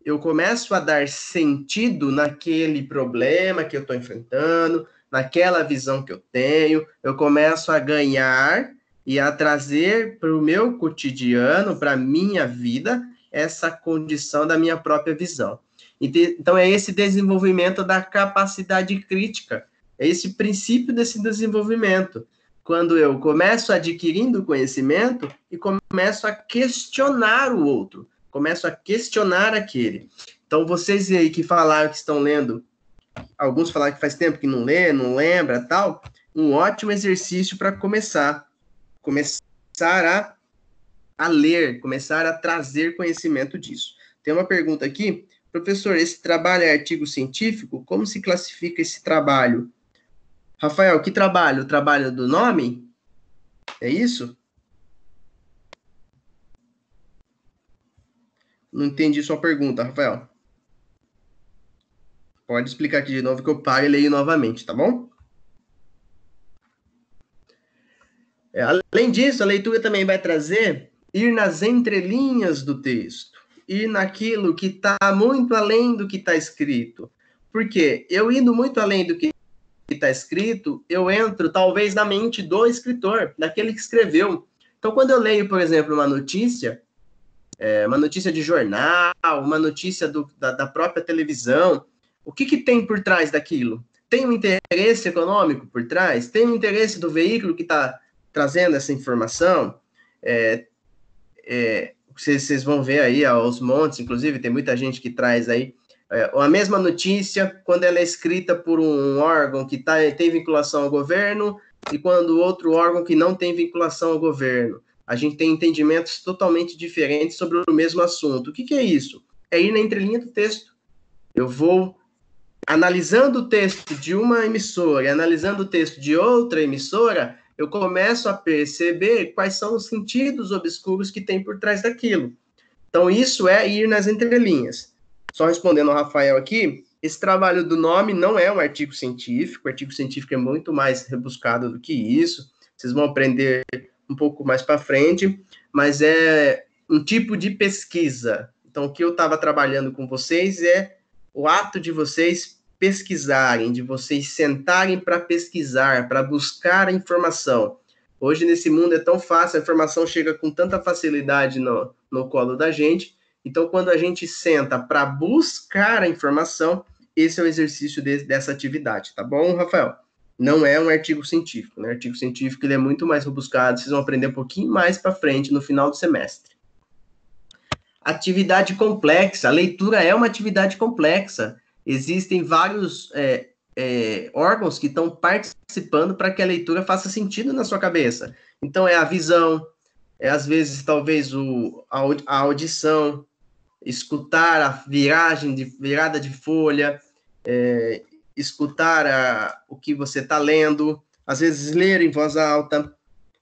eu começo a dar sentido naquele problema que eu estou enfrentando, naquela visão que eu tenho, eu começo a ganhar e a trazer para o meu cotidiano, para a minha vida, essa condição da minha própria visão. Então, é esse desenvolvimento da capacidade crítica, é esse princípio desse desenvolvimento. Quando eu começo adquirindo conhecimento e começo a questionar o outro, começo a questionar aquele. Então, vocês aí que falaram que estão lendo, alguns falaram que faz tempo que não lê, não lembra, tal, um ótimo exercício para começar a ler, começar a trazer conhecimento disso. Tem uma pergunta aqui: professor, esse trabalho é artigo científico? Como se classifica esse trabalho? Rafael, que trabalho? O trabalho do nome? É isso? Não entendi sua pergunta, Rafael. Pode explicar aqui de novo que eu paro e leio novamente, tá bom? Além disso, a leitura também vai trazer ir nas entrelinhas do texto, ir naquilo que está muito além do que está escrito. Por quê? Eu indo muito além do que está escrito, eu entro talvez na mente do escritor, daquele que escreveu. Então, quando eu leio, por exemplo, uma notícia de jornal, uma notícia da própria televisão, o que tem por trás daquilo? Tem um interesse econômico por trás? Tem um interesse do veículo que está trazendo essa informação? Vocês vão ver aí aos montes, inclusive, tem muita gente que traz aí a mesma notícia, quando ela é escrita por um órgão que tem vinculação ao governo e quando outro órgão que não tem vinculação ao governo. A gente tem entendimentos totalmente diferentes sobre o mesmo assunto. O que é isso? É ir na entrelinha do texto. Eu vou analisando o texto de uma emissora e analisando o texto de outra emissora, eu começo a perceber quais são os sentidos obscuros que tem por trás daquilo. Então, isso é ir nas entrelinhas. Só respondendo ao Rafael aqui, esse trabalho do nome não é um artigo científico. O artigo científico é muito mais rebuscado do que isso. Vocês vão aprender um pouco mais para frente, mas é um tipo de pesquisa. Então, o que eu estava trabalhando com vocês é o ato de vocês pesquisarem, de vocês sentarem para pesquisar, para buscar a informação. Hoje, nesse mundo, é tão fácil, a informação chega com tanta facilidade no colo da gente. Então, quando a gente senta para buscar a informação, esse é o exercício dessa atividade, tá bom, Rafael? Não é um artigo científico, né? O artigo científico ele é muito mais robuscado, vocês vão aprender um pouquinho mais para frente no final do semestre. Atividade complexa. A leitura é uma atividade complexa. Existem vários órgãos que estão participando para que a leitura faça sentido na sua cabeça. Então, é a visão, às vezes, talvez, a audição, escutar a virada de folha, escutar o que você está lendo, às vezes ler em voz alta.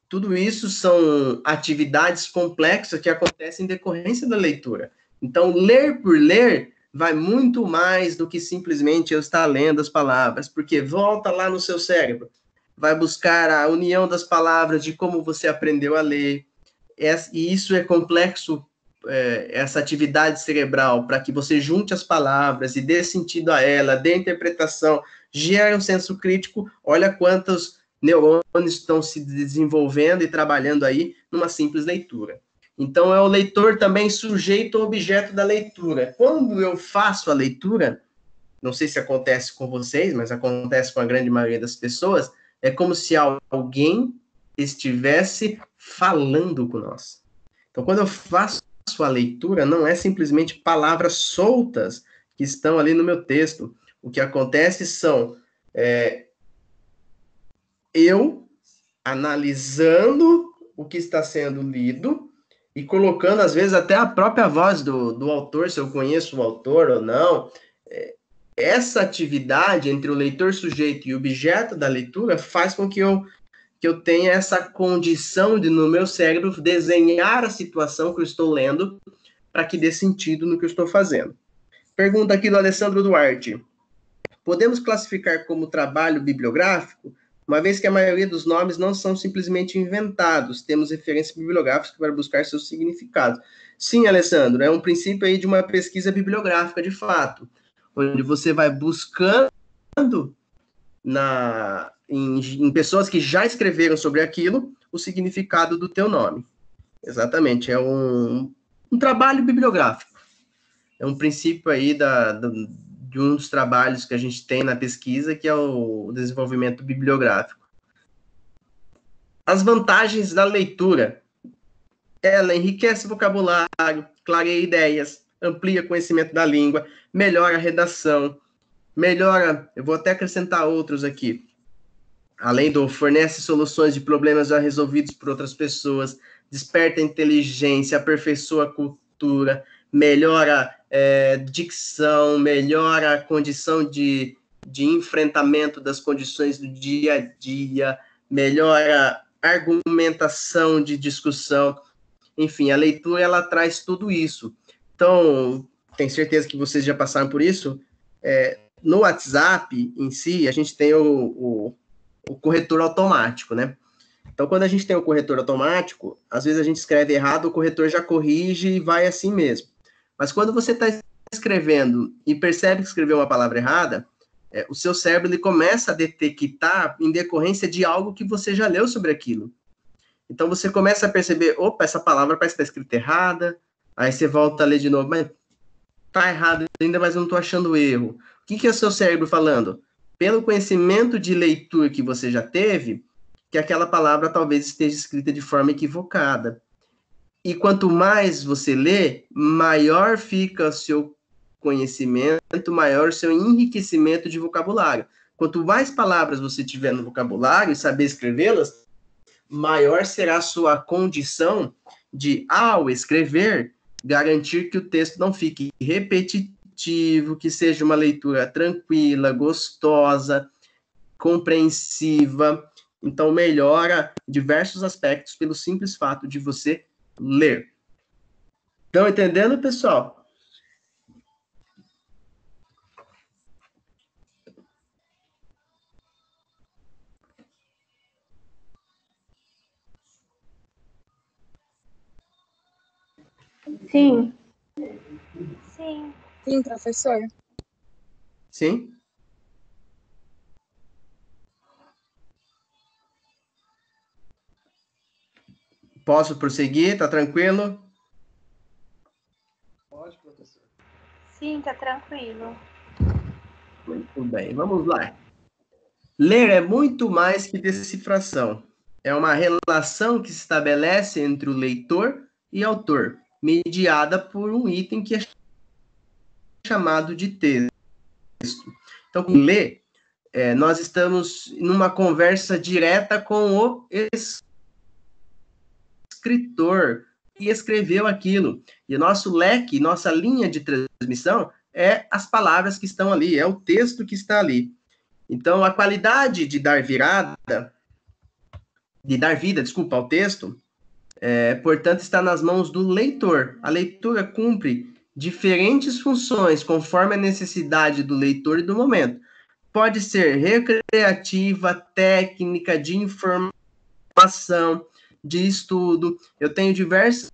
Tudo isso são atividades complexas que acontecem em decorrência da leitura. Então, ler por ler vai muito mais do que simplesmente eu estar lendo as palavras, porque volta lá no seu cérebro, vai buscar a união das palavras, de como você aprendeu a ler, e isso é complexo, essa atividade cerebral, para que você junte as palavras e dê sentido a ela, dê interpretação, gere um senso crítico. Olha quantos neurônios estão se desenvolvendo e trabalhando aí numa simples leitura. Então, é o leitor também sujeito ao objeto da leitura. Quando eu faço a leitura, não sei se acontece com vocês, mas acontece com a grande maioria das pessoas, é como se alguém estivesse falando com nós. Então, quando eu faço a leitura, não é simplesmente palavras soltas que estão ali no meu texto. O que acontece são eu analisando o que está sendo lido e colocando, às vezes, até a própria voz do autor, se eu conheço o autor ou não. Essa atividade entre o leitor sujeito e o objeto da leitura faz com que eu tenha essa condição de, no meu cérebro, desenhar a situação que eu estou lendo para que dê sentido no que eu estou fazendo. Pergunta aqui do Alessandro Duarte. Podemos classificar como trabalho bibliográfico, uma vez que a maioria dos nomes não são simplesmente inventados, temos referências bibliográficas para buscar seus significados. Sim, Alessandro, é um princípio aí de uma pesquisa bibliográfica, de fato, onde você vai buscando em pessoas que já escreveram sobre aquilo o significado do teu nome. Exatamente, é um trabalho bibliográfico. É um princípio aí de um dos trabalhos que a gente tem na pesquisa, que é o desenvolvimento bibliográfico. As vantagens da leitura. Ela enriquece o vocabulário, clareia ideias, amplia conhecimento da língua, melhora a redação, eu vou até acrescentar outros aqui, além do fornece soluções de problemas já resolvidos por outras pessoas, desperta a inteligência, aperfeiçoa a cultura, melhora dicção, melhora a condição de enfrentamento das condições do dia a dia, melhora a argumentação de discussão. Enfim, a leitura, ela traz tudo isso. Então, tenho certeza que vocês já passaram por isso. No WhatsApp, em si, a gente tem o corretor automático, né? Então, quando a gente tem o corretor automático, às vezes a gente escreve errado, o corretor já corrige e vai assim mesmo. Mas quando você está escrevendo e percebe que escreveu uma palavra errada, o seu cérebro ele começa a detectar em decorrência de algo que você já leu sobre aquilo. Então, você começa a perceber, opa, essa palavra parece que está escrita errada, aí você volta a ler de novo, mas tá errado ainda, mas eu não estou achando o erro. O que é o seu cérebro falando? Pelo conhecimento de leitura que você já teve, que aquela palavra talvez esteja escrita de forma equivocada. E quanto mais você lê, maior fica o seu conhecimento, maior o seu enriquecimento de vocabulário. Quanto mais palavras você tiver no vocabulário e saber escrevê-las, maior será a sua condição de, ao escrever, garantir que o texto não fique repetitivo, que seja uma leitura tranquila, gostosa, compreensiva. Então, melhora diversos aspectos pelo simples fato de você ler. Estão entendendo, pessoal? Sim. Sim. Sim, professor. Sim? Posso prosseguir? Tá tranquilo? Pode, professor. Sim, tá tranquilo. Muito bem, vamos lá. Ler é muito mais que decifração. É uma relação que se estabelece entre o leitor e autor, mediada por um item que é chamado de texto. Então, ler, nós estamos numa conversa direta com o escritor que escreveu aquilo. E nosso leque, nossa linha de transmissão é as palavras que estão ali, é o texto que está ali. Então, a qualidade de dar vida, desculpa, ao texto, portanto, está nas mãos do leitor. A leitura cumpre diferentes funções conforme a necessidade do leitor e do momento. Pode ser recreativa, técnica, de informação, de estudo. Eu tenho diversas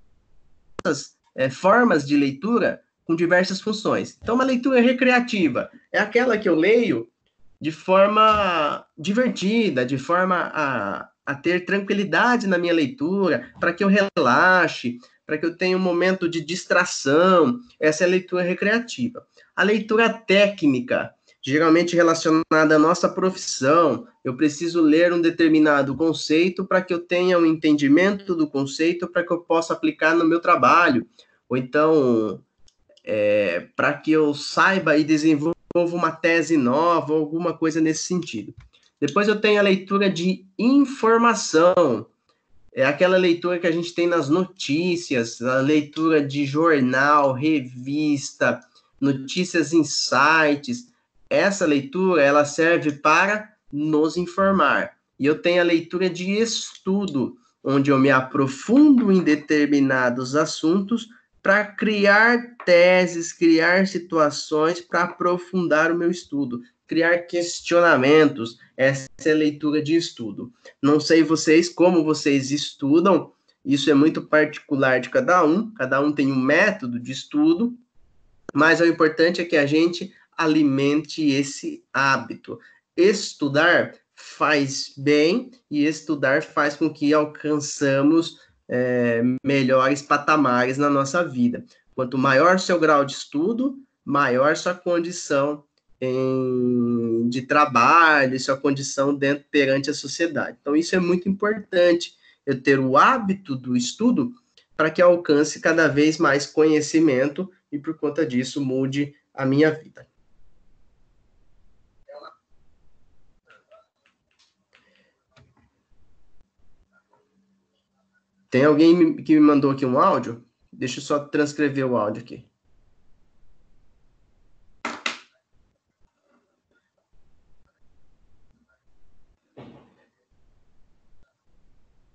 formas de leitura com diversas funções. Então, uma leitura recreativa é aquela que eu leio de forma divertida, de forma a ter tranquilidade na minha leitura, para que eu relaxe, para que eu tenha um momento de distração. Essa é a leitura recreativa. A leitura técnica, geralmente relacionada à nossa profissão, eu preciso ler um determinado conceito para que eu tenha um entendimento do conceito, para que eu possa aplicar no meu trabalho, ou então para que eu saiba e desenvolva uma tese nova, ou alguma coisa nesse sentido. Depois eu tenho a leitura de informação, é aquela leitura que a gente tem nas notícias, a leitura de jornal, revista, notícias em sites. Essa leitura, ela serve para nos informar. E eu tenho a leitura de estudo, onde eu me aprofundo em determinados assuntos para criar teses, criar situações para aprofundar o meu estudo, criar questionamentos. Essa é a leitura de estudo. Não sei vocês, como vocês estudam, isso é muito particular de cada um tem um método de estudo, mas o importante é que a gente alimente esse hábito. Estudar faz bem e estudar faz com que alcançamos melhores patamares na nossa vida. Quanto maior seu grau de estudo, maior sua condição de trabalho, sua condição perante a sociedade. Então, isso é muito importante, eu ter o hábito do estudo para que alcance cada vez mais conhecimento e, por conta disso, mude a minha vida. Tem alguém que me mandou aqui um áudio? Deixa eu só transcrever o áudio aqui.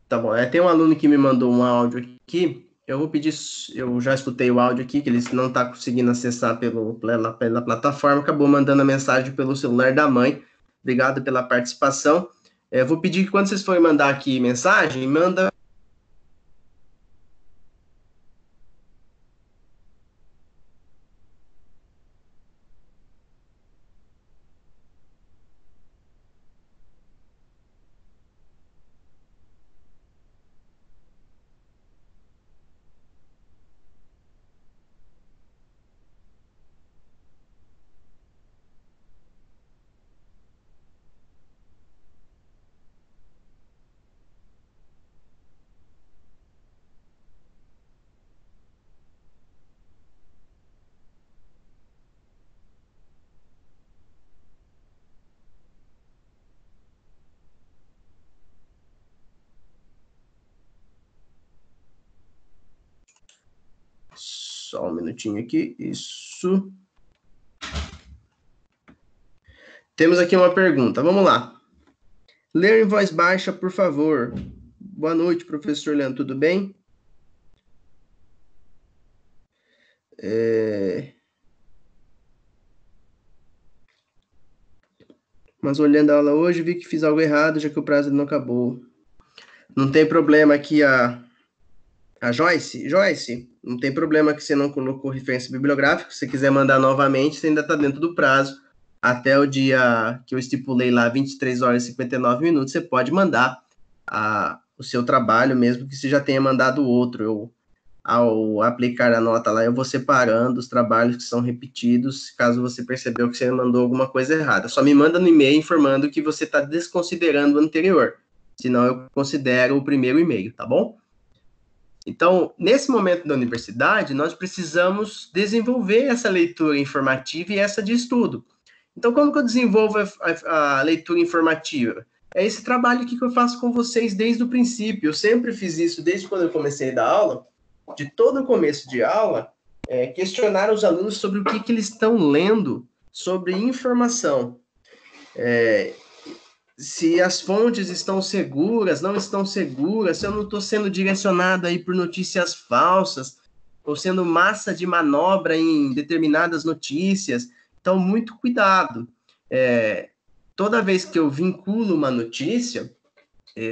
Tá bom, tem um aluno que me mandou um áudio aqui, eu vou pedir, eu já escutei o áudio aqui, que ele não está conseguindo acessar pela plataforma, acabou mandando a mensagem pelo celular da mãe. Obrigado pela participação. Eu vou pedir que quando vocês forem mandar aqui mensagem, manda só um minutinho aqui, isso. Temos aqui uma pergunta, vamos lá. Ler em voz baixa, por favor. Boa noite, professor Leandro, tudo bem? Mas olhando a aula hoje, vi que fiz algo errado, já que o prazo não acabou. Não tem problema aqui, A Joyce? Joyce, não tem problema que você não colocou referência bibliográfica. Se você quiser mandar novamente, você ainda está dentro do prazo. Até o dia que eu estipulei lá, 23 horas e 59 minutos, você pode mandar o seu trabalho, mesmo que você já tenha mandado outro. Ao aplicar a nota lá, eu vou separando os trabalhos que são repetidos, caso você percebeu que você mandou alguma coisa errada. Só me manda no e-mail informando que você está desconsiderando o anterior. Senão eu considero o primeiro e-mail, tá bom? Então, nesse momento da universidade, nós precisamos desenvolver essa leitura informativa e essa de estudo. Então, como que eu desenvolvo a leitura informativa? É esse trabalho aqui que eu faço com vocês desde o princípio. Eu sempre fiz isso desde quando eu comecei a dar aula. De todo o começo de aula, questionar os alunos sobre o que eles estão lendo sobre informação. Se as fontes estão seguras, não estão seguras, se eu não estou sendo direcionado aí por notícias falsas, ou sendo massa de manobra em determinadas notícias. Então, muito cuidado. Toda vez que eu vinculo uma notícia,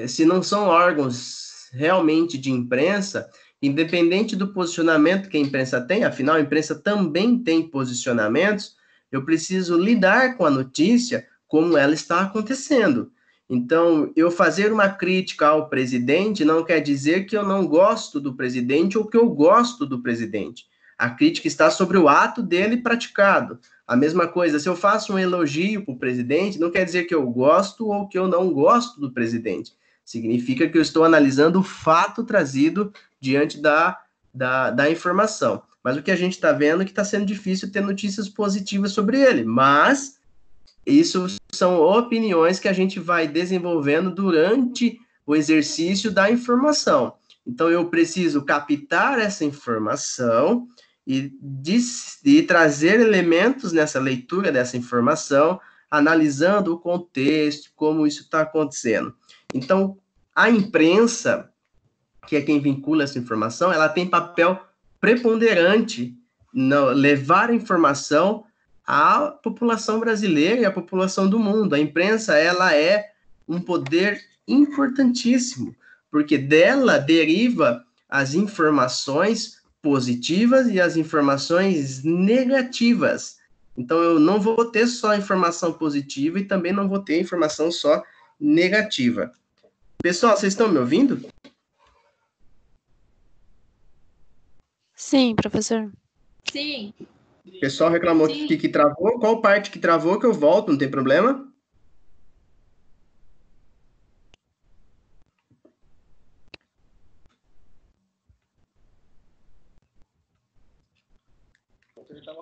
se não são órgãos realmente de imprensa, independente do posicionamento que a imprensa tem, afinal, a imprensa também tem posicionamentos, eu preciso lidar com a notícia como ela está acontecendo. Então, eu fazer uma crítica ao presidente não quer dizer que eu não gosto do presidente ou que eu gosto do presidente. A crítica está sobre o ato dele praticado. A mesma coisa, se eu faço um elogio para o presidente, não quer dizer que eu gosto ou que eu não gosto do presidente. Significa que eu estou analisando o fato trazido diante da informação. Mas o que a gente está vendo é que está sendo difícil ter notícias positivas sobre ele. Mas isso são opiniões que a gente vai desenvolvendo durante o exercício da informação. Então, eu preciso captar essa informação e trazer elementos nessa leitura dessa informação, analisando o contexto, como isso está acontecendo. Então, a imprensa, que é quem vincula essa informação, ela tem papel preponderante no levar a informação à população brasileira e à população do mundo. A imprensa, ela é um poder importantíssimo, porque dela deriva as informações positivas e as informações negativas. Então, eu não vou ter só informação positiva e também não vou ter informação só negativa. Pessoal, vocês estão me ouvindo? Sim, professor. Sim. O pessoal reclamou que travou. Qual parte que travou que eu volto, não tem problema?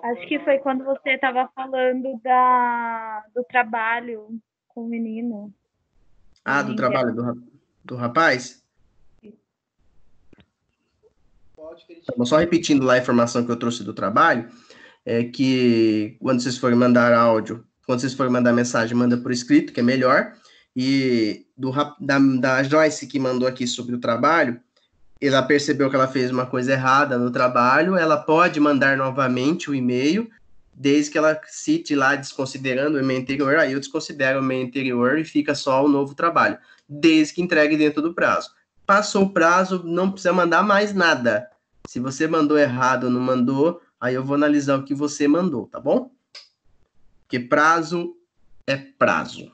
Acho que foi quando você estava falando do trabalho com o menino. Ah, do trabalho do rapaz? Só repetindo lá a informação que eu trouxe do trabalho, é que quando vocês forem mandar áudio, quando vocês forem mandar mensagem, manda por escrito, que é melhor. E da Joyce que mandou aqui sobre o trabalho, ela percebeu que ela fez uma coisa errada no trabalho, ela pode mandar novamente o e-mail, desde que ela cite lá, desconsiderando o e-mail anterior, aí eu desconsidero o e-mail anterior e fica só o novo trabalho, desde que entregue dentro do prazo. Passou o prazo, não precisa mandar mais nada. Se você mandou errado ou não mandou, aí eu vou analisar o que você mandou, tá bom? Porque prazo é prazo.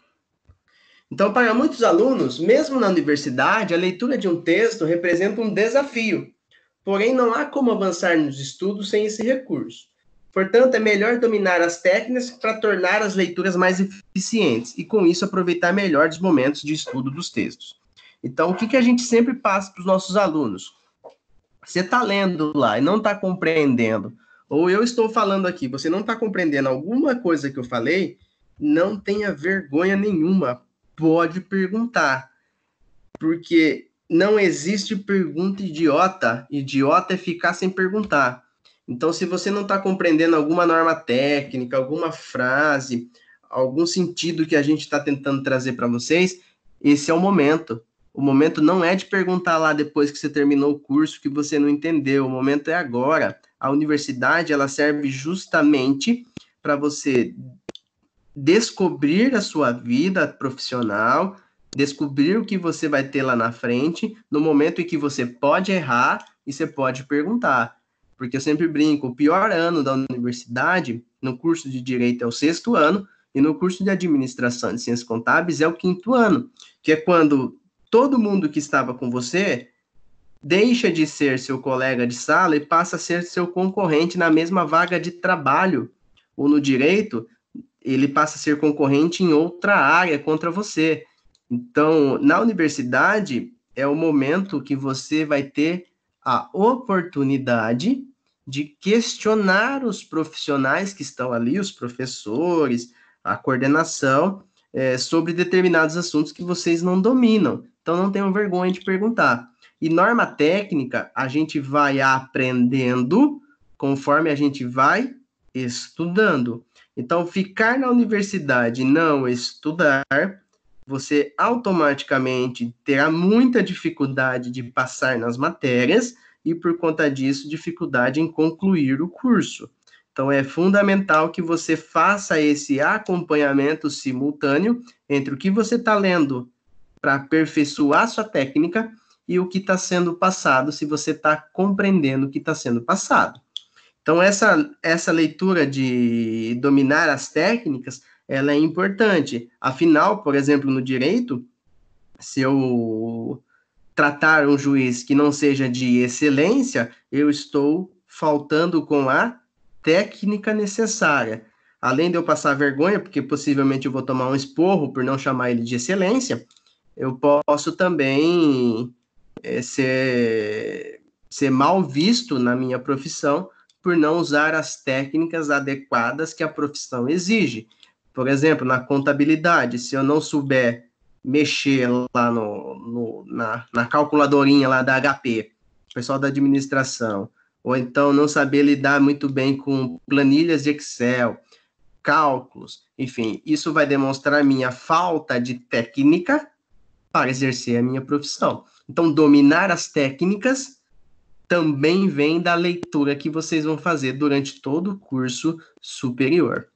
Então, para muitos alunos, mesmo na universidade, a leitura de um texto representa um desafio. Porém, não há como avançar nos estudos sem esse recurso. Portanto, é melhor dominar as técnicas para tornar as leituras mais eficientes e, com isso, aproveitar melhor os momentos de estudo dos textos. Então, o que a gente sempre passa para os nossos alunos? Você está lendo lá e não está compreendendo, ou eu estou falando aqui, você não está compreendendo alguma coisa que eu falei, não tenha vergonha nenhuma. Pode perguntar, porque não existe pergunta idiota. Idiota é ficar sem perguntar. Então, se você não está compreendendo alguma norma técnica, alguma frase, algum sentido que a gente está tentando trazer para vocês, esse é o momento. O momento não é de perguntar lá depois que você terminou o curso que você não entendeu. O momento é agora. A universidade, ela serve justamente para você descobrir a sua vida profissional, descobrir o que você vai ter lá na frente, no momento em que você pode errar e você pode perguntar. Porque eu sempre brinco, o pior ano da universidade, no curso de Direito é o 6º ano, e no curso de Administração de Ciências Contábeis é o 5º ano, que é quando todo mundo que estava com você deixa de ser seu colega de sala e passa a ser seu concorrente na mesma vaga de trabalho. Ou no direito, ele passa a ser concorrente em outra área contra você. Então, na universidade, é o momento que você vai ter a oportunidade de questionar os profissionais que estão ali, os professores, a coordenação, sobre determinados assuntos que vocês não dominam. Então, não tenham vergonha de perguntar. E norma técnica, a gente vai aprendendo conforme a gente vai estudando. Então, ficar na universidade e não estudar, você automaticamente terá muita dificuldade de passar nas matérias e, por conta disso, dificuldade em concluir o curso. Então, é fundamental que você faça esse acompanhamento simultâneo entre o que você está lendo para aperfeiçoar sua técnica e o que está sendo passado, se você está compreendendo o que está sendo passado. Então, essa leitura de dominar as técnicas, ela é importante. Afinal, por exemplo, no direito, se eu tratar um juiz que não seja de excelência, eu estou faltando com a técnica necessária. Além de eu passar vergonha, porque possivelmente eu vou tomar um esporro por não chamar ele de excelência, eu posso também ser mal visto na minha profissão por não usar as técnicas adequadas que a profissão exige. Por exemplo, na contabilidade, se eu não souber mexer lá na calculadorinha lá da HP, pessoal da administração, ou então não saber lidar muito bem com planilhas de Excel, cálculos, enfim, isso vai demonstrar minha falta de técnica para exercer a minha profissão. Então, dominar as técnicas também vem da leitura que vocês vão fazer durante todo o curso superior.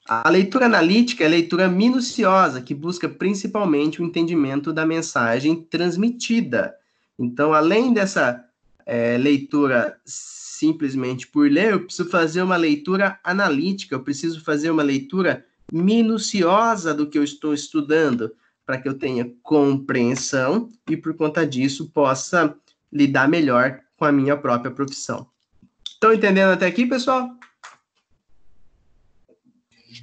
A leitura analítica é a leitura minuciosa, que busca principalmente o entendimento da mensagem transmitida. Então, além dessa leitura simplesmente por ler, eu preciso fazer uma leitura analítica, eu preciso fazer uma leitura minuciosa do que eu estou estudando, para que eu tenha compreensão e, por conta disso, possa lidar melhor com a minha própria profissão. Estão entendendo até aqui, pessoal?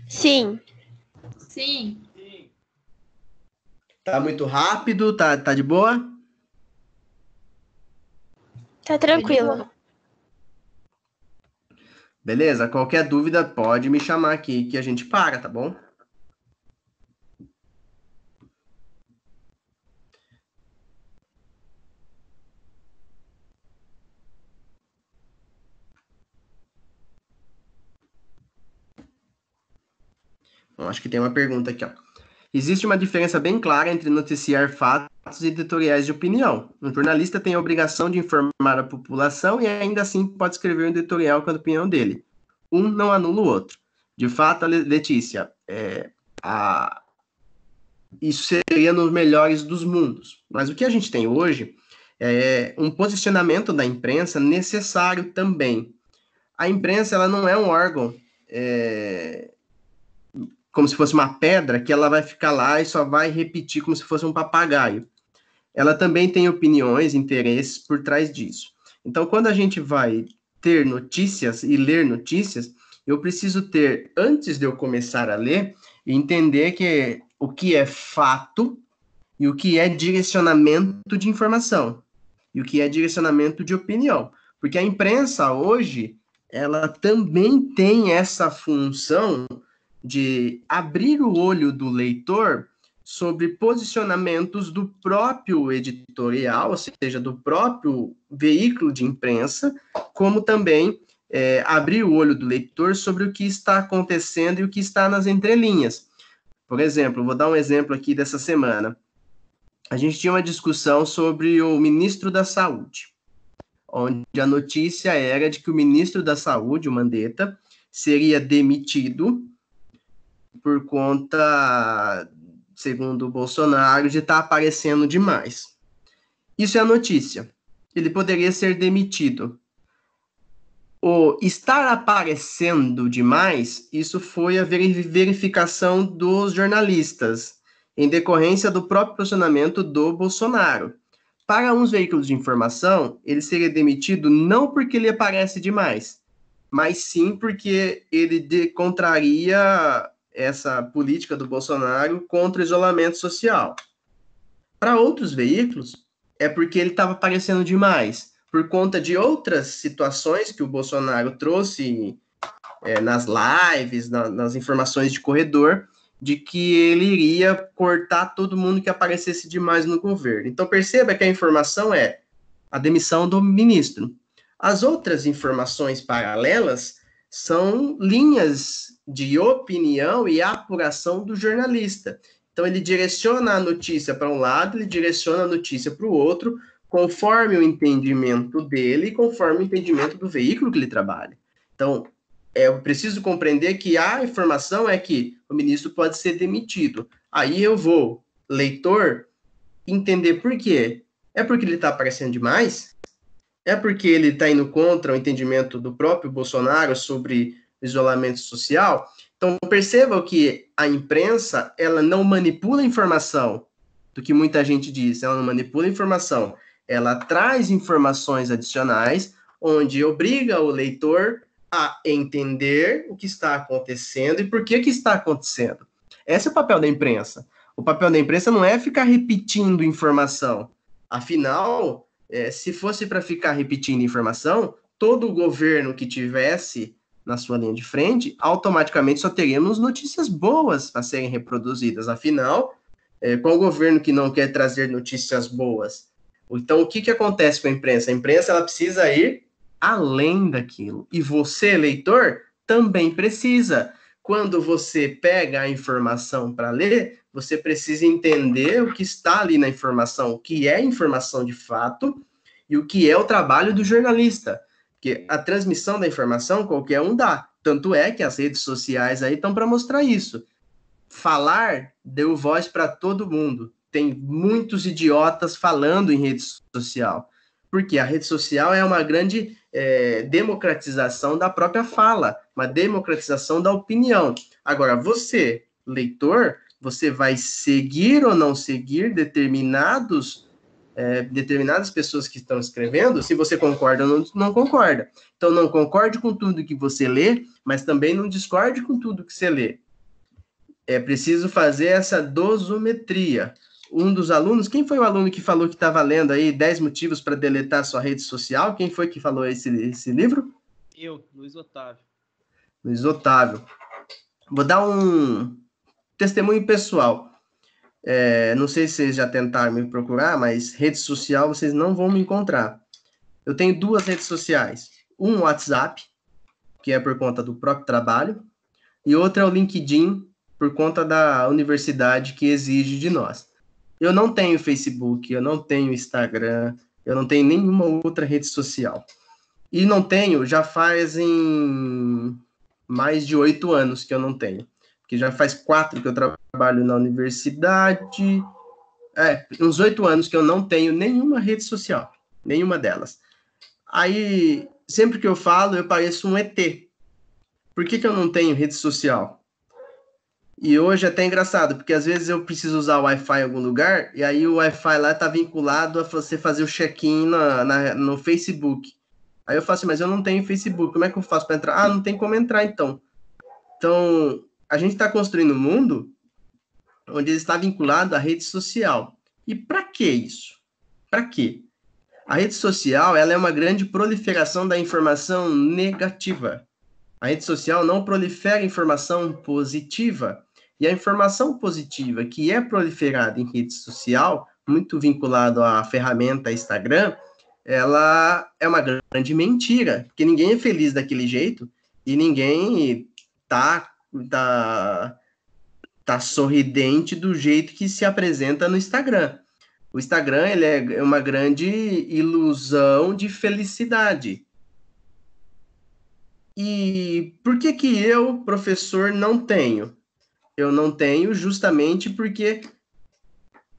Sim. Sim. Tá muito rápido? Tá de boa? Tá tranquilo. Beleza? Qualquer dúvida pode me chamar aqui que a gente para, tá bom? Bom, acho que tem uma pergunta aqui, ó. Existe uma diferença bem clara entre noticiar fatos e editoriais de opinião. Um jornalista tem a obrigação de informar a população e ainda assim pode escrever um editorial com a opinião dele. Um não anula o outro. De fato, Letícia, isso seria nos melhores dos mundos. Mas o que a gente tem hoje é um posicionamento da imprensa necessário também. A imprensa, ela não é um órgão como se fosse uma pedra, que ela vai ficar lá e só vai repetir como se fosse um papagaio. Ela também tem opiniões, interesses por trás disso. Então, quando a gente vai ter notícias e ler notícias, eu preciso ter, antes de eu começar a ler, entender o que é fato e o que é direcionamento de informação e o que é direcionamento de opinião. Porque a imprensa hoje, ela também tem essa função de abrir o olho do leitor sobre posicionamentos do próprio editorial, ou seja, do próprio veículo de imprensa, como também abrir o olho do leitor sobre o que está acontecendo e o que está nas entrelinhas. Por exemplo, vou dar um exemplo aqui dessa semana. A gente tinha uma discussão sobre o ministro da Saúde, onde a notícia era de que o ministro da Saúde, o Mandetta, seria demitido por conta, segundo o Bolsonaro, de estar aparecendo demais. Isso é a notícia. ele poderia ser demitido. O estar aparecendo demais, isso foi a verificação dos jornalistas, em decorrência do próprio posicionamento do Bolsonaro. Para uns veículos de informação, ele seria demitido não porque ele aparece demais, mas sim porque ele contraria essa política do Bolsonaro contra o isolamento social. Para outros veículos, é porque ele estava aparecendo demais, por conta de outras situações que o Bolsonaro trouxe nas lives, nas informações de corredor, de que ele iria cortar todo mundo que aparecesse demais no governo. Então, perceba que a informação é a demissão do ministro. As outras informações paralelas são linhas de opinião e apuração do jornalista. Então, ele direciona a notícia para um lado, ele direciona a notícia para o outro, conforme o entendimento dele, conforme o entendimento do veículo que ele trabalha. Então, eu preciso compreender que a informação é que o ministro pode ser demitido. Aí eu vou, leitor, entender por quê. É porque ele está aparecendo demais? É porque ele está indo contra o entendimento do próprio Bolsonaro sobre isolamento social? Então, percebam que a imprensa, ela não manipula a informação, do que muita gente diz, ela não manipula a informação, ela traz informações adicionais, onde obriga o leitor a entender o que está acontecendo e por que está acontecendo. Esse é o papel da imprensa. O papel da imprensa não é ficar repetindo informação. Afinal, se fosse para ficar repetindo informação, todo governo que tivesse na sua linha de frente, automaticamente só teríamos notícias boas a serem reproduzidas. Afinal, qual governo que não quer trazer notícias boas? Então, o que acontece com a imprensa? A imprensa ela precisa ir além daquilo. E você, leitor, também precisa. Quando você pega a informação para ler, você precisa entender o que está ali na informação, o que é informação de fato e o que é o trabalho do jornalista. Porque a transmissão da informação qualquer um dá. Tanto é que as redes sociais aí estão para mostrar isso. Falar deu voz para todo mundo. Tem muitos idiotas falando em rede social. Porque a rede social é uma grande democratização da própria fala, uma democratização da opinião. Agora, você, leitor, você vai seguir ou não seguir determinadas pessoas que estão escrevendo, se você concorda ou não concorda. Então, não concorde com tudo que você lê, mas também não discorde com tudo que você lê. É preciso fazer essa dosometria. Um dos alunos, quem foi o aluno que falou que estava lendo aí 10 motivos para deletar sua rede social? Quem foi que falou esse livro? Eu, Luiz Otávio. Luiz Otávio. Vou dar um testemunho pessoal. Não sei se vocês já tentaram me procurar, mas rede social vocês não vão me encontrar. Eu tenho 2 redes sociais. Um WhatsApp, que é por conta do próprio trabalho, e outra é o LinkedIn, por conta da universidade que exige de nós. Eu não tenho Facebook, eu não tenho Instagram, eu não tenho nenhuma outra rede social. E não tenho, já fazem mais de 8 anos que eu não tenho. Porque já faz 4 que eu trabalho na universidade. Uns 8 anos que eu não tenho nenhuma rede social. Nenhuma delas. Aí, sempre que eu falo, eu pareço um ET. Por que eu não tenho rede social? E hoje é até engraçado, porque às vezes eu preciso usar o Wi-Fi em algum lugar, e aí o Wi-Fi lá está vinculado a você fazer o check-in no Facebook. Aí eu falo assim, mas eu não tenho Facebook, como é que eu faço para entrar? Ah, não tem como entrar então. Então, a gente está construindo um mundo onde ele está vinculado à rede social. E para que isso? Para quê? A rede social ela é uma grande proliferação da informação negativa. A rede social não prolifera informação positiva. E a informação positiva que é proliferada em rede social, muito vinculado à ferramenta Instagram, ela é uma grande mentira, porque ninguém é feliz daquele jeito e ninguém tá sorridente do jeito que se apresenta no Instagram. O Instagram ele é uma grande ilusão de felicidade. E por que eu, professor, não tenho? Eu não tenho justamente porque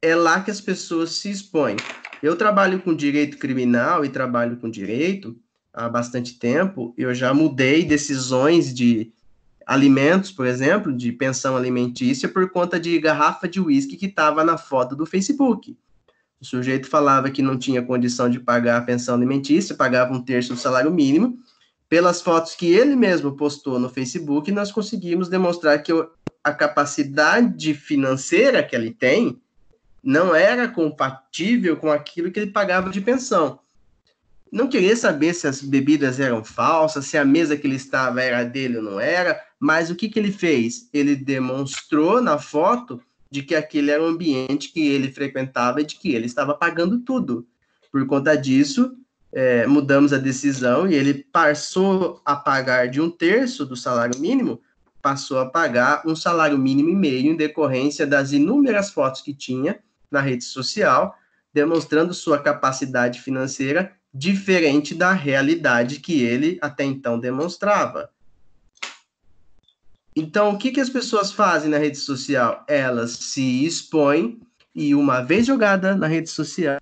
é lá que as pessoas se expõem. Eu trabalho com direito criminal e trabalho com direito há bastante tempo. Eu já mudei decisões de alimentos, por exemplo, de pensão alimentícia, por conta de garrafa de uísque que estava na foto do Facebook. O sujeito falava que não tinha condição de pagar a pensão alimentícia, pagava 1/3 do salário mínimo. Pelas fotos que ele mesmo postou no Facebook, nós conseguimos demonstrar que a capacidade financeira que ele tem não era compatível com aquilo que ele pagava de pensão. Não queria saber se as bebidas eram falsas, se a mesa que ele estava era dele ou não era, mas o que ele fez? Ele demonstrou na foto de que aquele era o ambiente que ele frequentava e de que ele estava pagando tudo. Por conta disso, mudamos a decisão e ele passou a pagar de 1/3 do salário mínimo, passou a pagar 1,5 salário mínimo em decorrência das inúmeras fotos que tinha na rede social, demonstrando sua capacidade financeira diferente da realidade que ele até então demonstrava. Então, o que as pessoas fazem na rede social? Elas se expõem e, uma vez jogada na rede social,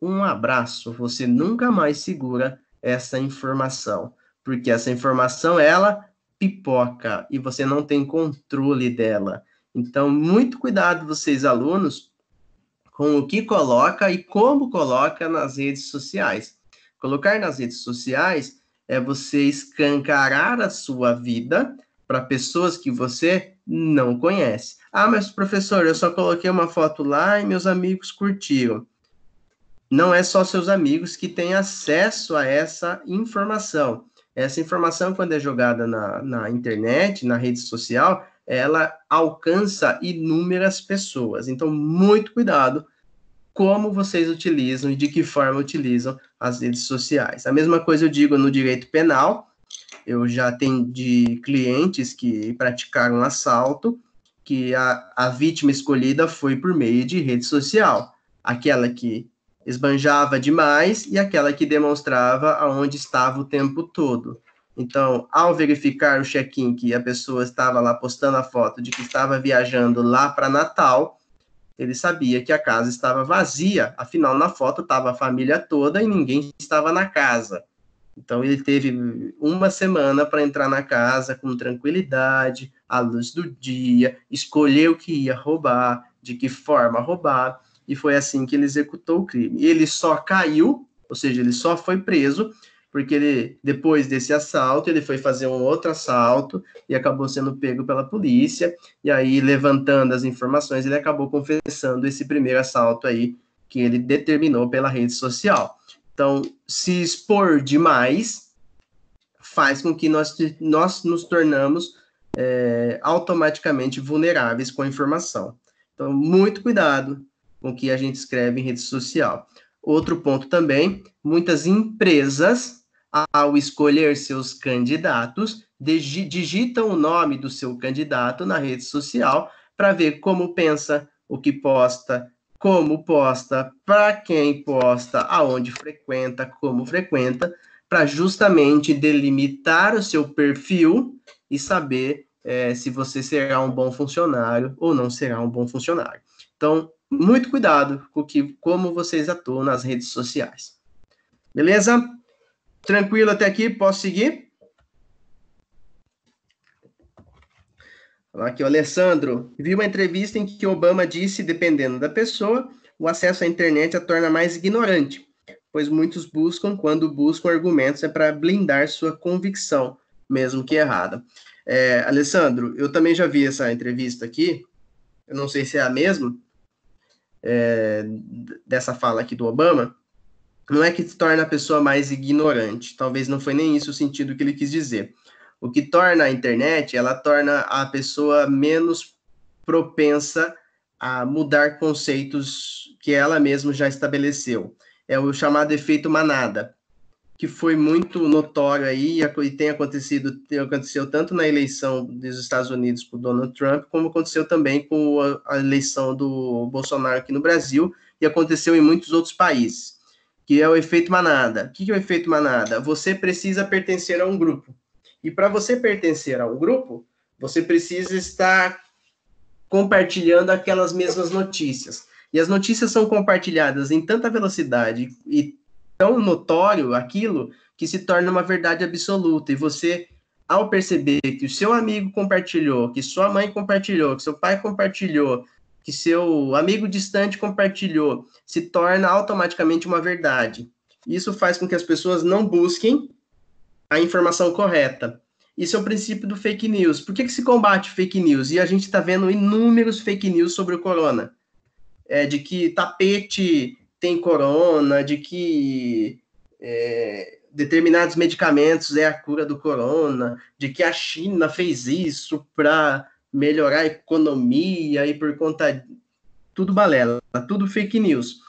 um abraço, você nunca mais segura essa informação, porque essa informação, ela pipoca e você não tem controle dela. Então, muito cuidado vocês, alunos, com o que coloca e como coloca nas redes sociais. Colocar nas redes sociais é você escancarar a sua vida para pessoas que você não conhece. Ah, mas professor, eu só coloquei uma foto lá e meus amigos curtiram. Não é só seus amigos que têm acesso a essa informação. Essa informação, quando é jogada na internet, na rede social, ela alcança inúmeras pessoas. Então, muito cuidado como vocês utilizam e de que forma utilizam as redes sociais. A mesma coisa eu digo no direito penal. Eu já atendi clientes que praticaram assalto, que a vítima escolhida foi por meio de rede social. Aquela que esbanjava demais e aquela que demonstrava aonde estava o tempo todo. Então, ao verificar o check-in que a pessoa estava lá postando a foto de que estava viajando lá para Natal, ele sabia que a casa estava vazia, afinal, na foto estava a família toda e ninguém estava na casa. Então, ele teve uma semana para entrar na casa com tranquilidade, à luz do dia, escolher o que ia roubar, de que forma roubar, e foi assim que ele executou o crime. E ele só caiu, ou seja, ele só foi preso, porque ele, depois desse assalto, ele foi fazer um outro assalto e acabou sendo pego pela polícia, e aí, levantando as informações, ele acabou confessando esse primeiro assalto aí, que ele determinou pela rede social. Então, se expor demais faz com que nós nos tornamos automaticamente vulneráveis com a informação. Então, muito cuidado com o que a gente escreve em rede social. Outro ponto também, muitas empresas, ao escolher seus candidatos, digitam o nome do seu candidato na rede social para ver como pensa, o que posta, como posta, para quem posta, aonde frequenta, como frequenta, para justamente delimitar o seu perfil e saber se você será um bom funcionário ou não será um bom funcionário. Então, muito cuidado com como vocês atuam nas redes sociais. Beleza? Tranquilo até aqui? Posso seguir? Aqui, o Alessandro. Vi uma entrevista em que Obama disse, dependendo da pessoa, o acesso à internet a torna mais ignorante, pois muitos buscam, quando buscam argumentos, é para blindar sua convicção, mesmo que errada. Alessandro, eu também já vi essa entrevista aqui, eu não sei se é a mesma, dessa fala aqui do Obama. Não é que torna a pessoa mais ignorante, talvez não foi nem isso o sentido que ele quis dizer. O que torna a internet, ela torna a pessoa menos propensa a mudar conceitos que ela mesma já estabeleceu. É o chamado efeito manada, que foi muito notório aí e aconteceu tanto na eleição dos Estados Unidos por Donald Trump, como aconteceu também com a eleição do Bolsonaro aqui no Brasil, e aconteceu em muitos outros países, que é o efeito manada. O que é o efeito manada? Você precisa pertencer a um grupo. E para você pertencer a um grupo, você precisa estar compartilhando aquelas mesmas notícias. E as notícias são compartilhadas em tanta velocidade e tão notório aquilo que se torna uma verdade absoluta. E você, ao perceber que o seu amigo compartilhou, que sua mãe compartilhou, que seu pai compartilhou, que seu amigo distante compartilhou, se torna automaticamente uma verdade. Isso faz com que as pessoas não busquem a informação correta. Isso é o princípio do fake news. Por que se combate fake news? E a gente está vendo inúmeros fake news sobre o corona. De que tapete tem corona, de que determinados medicamentos é a cura do corona, de que a China fez isso para melhorar a economia e por conta... Tudo balela, tudo fake news.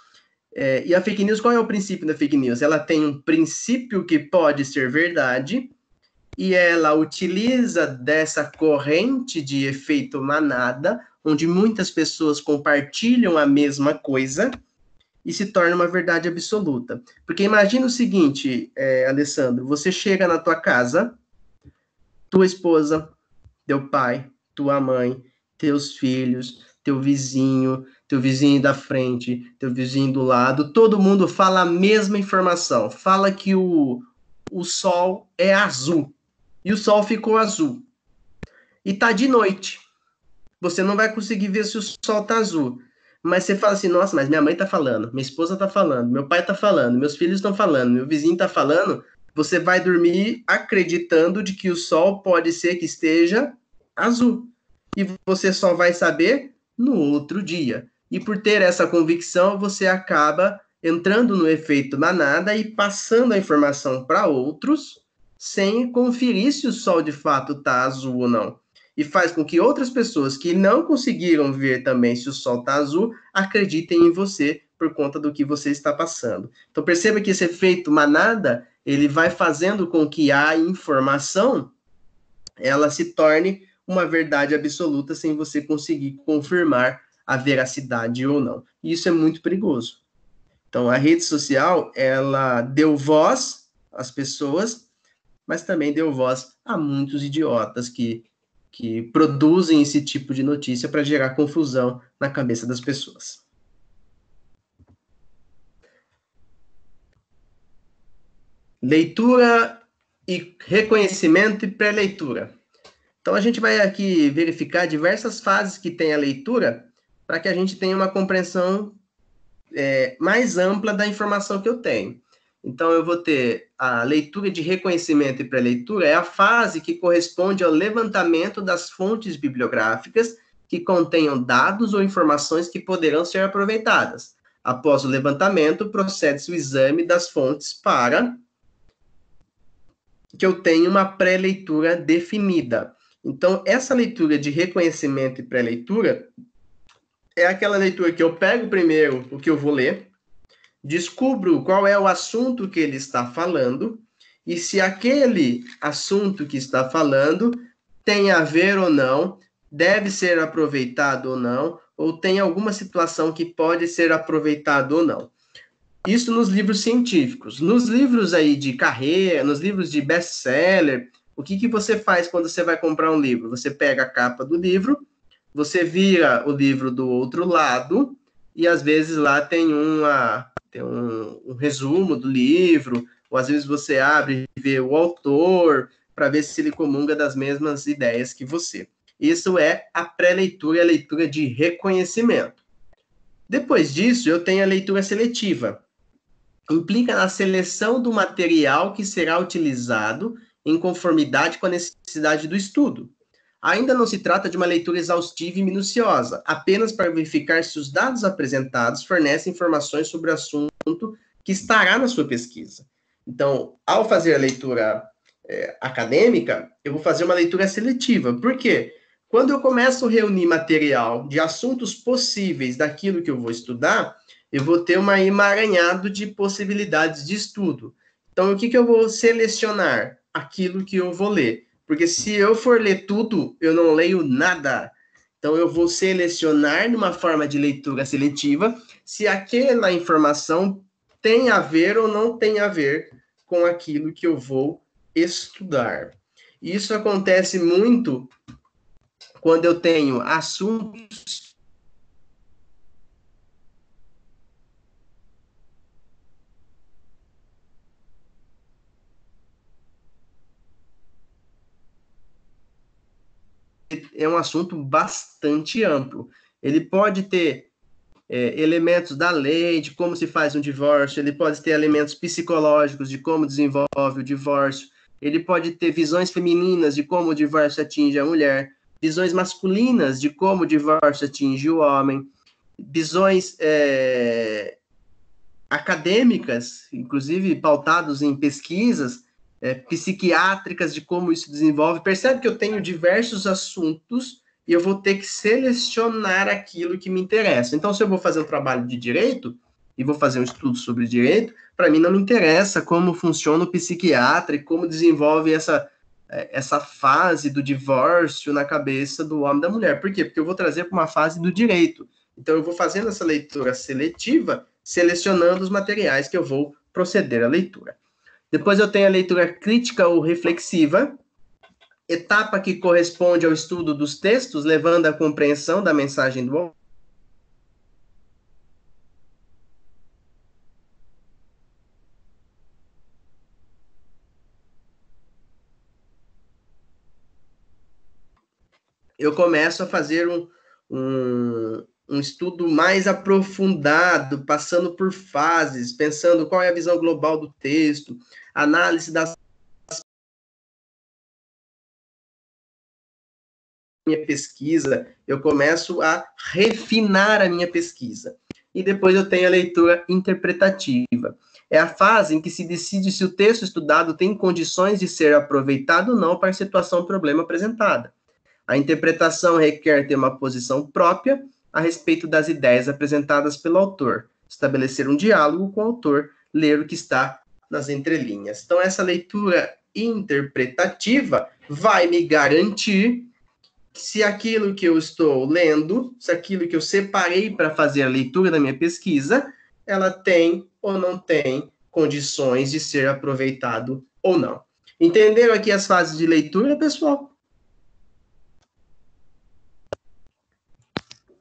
E a fake news, qual é o princípio da fake news? Ela tem um princípio que pode ser verdade e ela utiliza dessa corrente de efeito manada, onde muitas pessoas compartilham a mesma coisa e se torna uma verdade absoluta. Porque imagina o seguinte, Alessandro, você chega na tua casa, tua esposa, teu pai, tua mãe, teus filhos, teu vizinho da frente, teu vizinho do lado, todo mundo fala a mesma informação. Fala que o sol é azul. E o sol ficou azul. E tá de noite. Você não vai conseguir ver se o sol tá azul. Mas você fala assim, nossa, mas minha mãe tá falando, minha esposa tá falando, meu pai tá falando, meus filhos estão falando, meu vizinho tá falando. Você vai dormir acreditando de que o sol pode ser que esteja azul. E você só vai saber no outro dia. E por ter essa convicção, você acaba entrando no efeito manada e passando a informação para outros sem conferir se o sol de fato está azul ou não. E faz com que outras pessoas que não conseguiram ver também se o sol está azul, acreditem em você por conta do que você está passando. Então perceba que esse efeito manada, ele vai fazendo com que a informação, ela se torne uma verdade absoluta sem você conseguir confirmar a veracidade ou não. E isso é muito perigoso. Então, a rede social, ela deu voz às pessoas, mas também deu voz a muitos idiotas que produzem esse tipo de notícia para gerar confusão na cabeça das pessoas. Leitura e reconhecimento e pré-leitura. Então, a gente vai aqui verificar diversas fases que tem a leitura para que a gente tenha uma compreensão mais ampla da informação que eu tenho. Então, eu vou ter a leitura de reconhecimento e pré-leitura, é a fase que corresponde ao levantamento das fontes bibliográficas que contenham dados ou informações que poderão ser aproveitadas. Após o levantamento, procede-se o exame das fontes para que eu tenha uma pré-leitura definida. Então, essa leitura de reconhecimento e pré-leitura é aquela leitura que eu pego primeiro o que eu vou ler, descubro qual é o assunto que ele está falando, e se aquele assunto que está falando tem a ver ou não, deve ser aproveitado ou não, ou tem alguma situação que pode ser aproveitado ou não. Isso nos livros científicos. Nos livros aí de carreira, nos livros de best-seller, o que você faz quando você vai comprar um livro? Você pega a capa do livro, você vira o livro do outro lado, e às vezes lá tem um resumo do livro, ou às vezes você abre e vê o autor, para ver se ele comunga das mesmas ideias que você. Isso é a pré-leitura e a leitura de reconhecimento. Depois disso, eu tenho a leitura seletiva. Implica na seleção do material que será utilizado em conformidade com a necessidade do estudo. Ainda não se trata de uma leitura exaustiva e minuciosa, apenas para verificar se os dados apresentados fornecem informações sobre o assunto que estará na sua pesquisa. Então, ao fazer a leitura acadêmica, eu vou fazer uma leitura seletiva. Por quê? Quando eu começo a reunir material de assuntos possíveis daquilo que eu vou estudar, eu vou ter um emaranhado de possibilidades de estudo. Então, o que eu vou selecionar? Aquilo que eu vou ler. Porque se eu for ler tudo, eu não leio nada. Então, eu vou selecionar numa forma de leitura seletiva se aquela informação tem a ver ou não tem a ver com aquilo que eu vou estudar. Isso acontece muito quando eu tenho assuntos é um assunto bastante amplo. Ele pode ter elementos da lei, de como se faz um divórcio, ele pode ter elementos psicológicos de como desenvolve o divórcio, ele pode ter visões femininas de como o divórcio atinge a mulher, visões masculinas de como o divórcio atinge o homem, visões acadêmicas, inclusive pautados em pesquisas psiquiátricas de como isso desenvolve. Percebe que eu tenho diversos assuntos e eu vou ter que selecionar aquilo que me interessa. Então, se eu vou fazer um trabalho de direito e vou fazer um estudo sobre direito, para mim não me interessa como funciona o psiquiatra e como desenvolve essa fase do divórcio na cabeça do homem e da mulher. Por quê? Porque eu vou trazer para uma fase do direito. Então, eu vou fazendo essa leitura seletiva, selecionando os materiais que eu vou proceder à leitura. Depois eu tenho a leitura crítica ou reflexiva, etapa que corresponde ao estudo dos textos, levando à compreensão da mensagem do autor. Eu começo a fazer um estudo mais aprofundado, passando por fases, pensando qual é a visão global do texto, análise das minha pesquisa, eu começo a refinar a minha pesquisa. E depois eu tenho a leitura interpretativa. É a fase em que se decide se o texto estudado tem condições de ser aproveitado ou não para a situação ou problema apresentada. A interpretação requer ter uma posição própria a respeito das ideias apresentadas pelo autor, estabelecer um diálogo com o autor, ler o que está nas entrelinhas. Então, essa leitura interpretativa vai me garantir se aquilo que eu estou lendo, se aquilo que eu separei para fazer a leitura da minha pesquisa, ela tem ou não tem condições de ser aproveitado ou não. Entenderam aqui as fases de leitura, pessoal?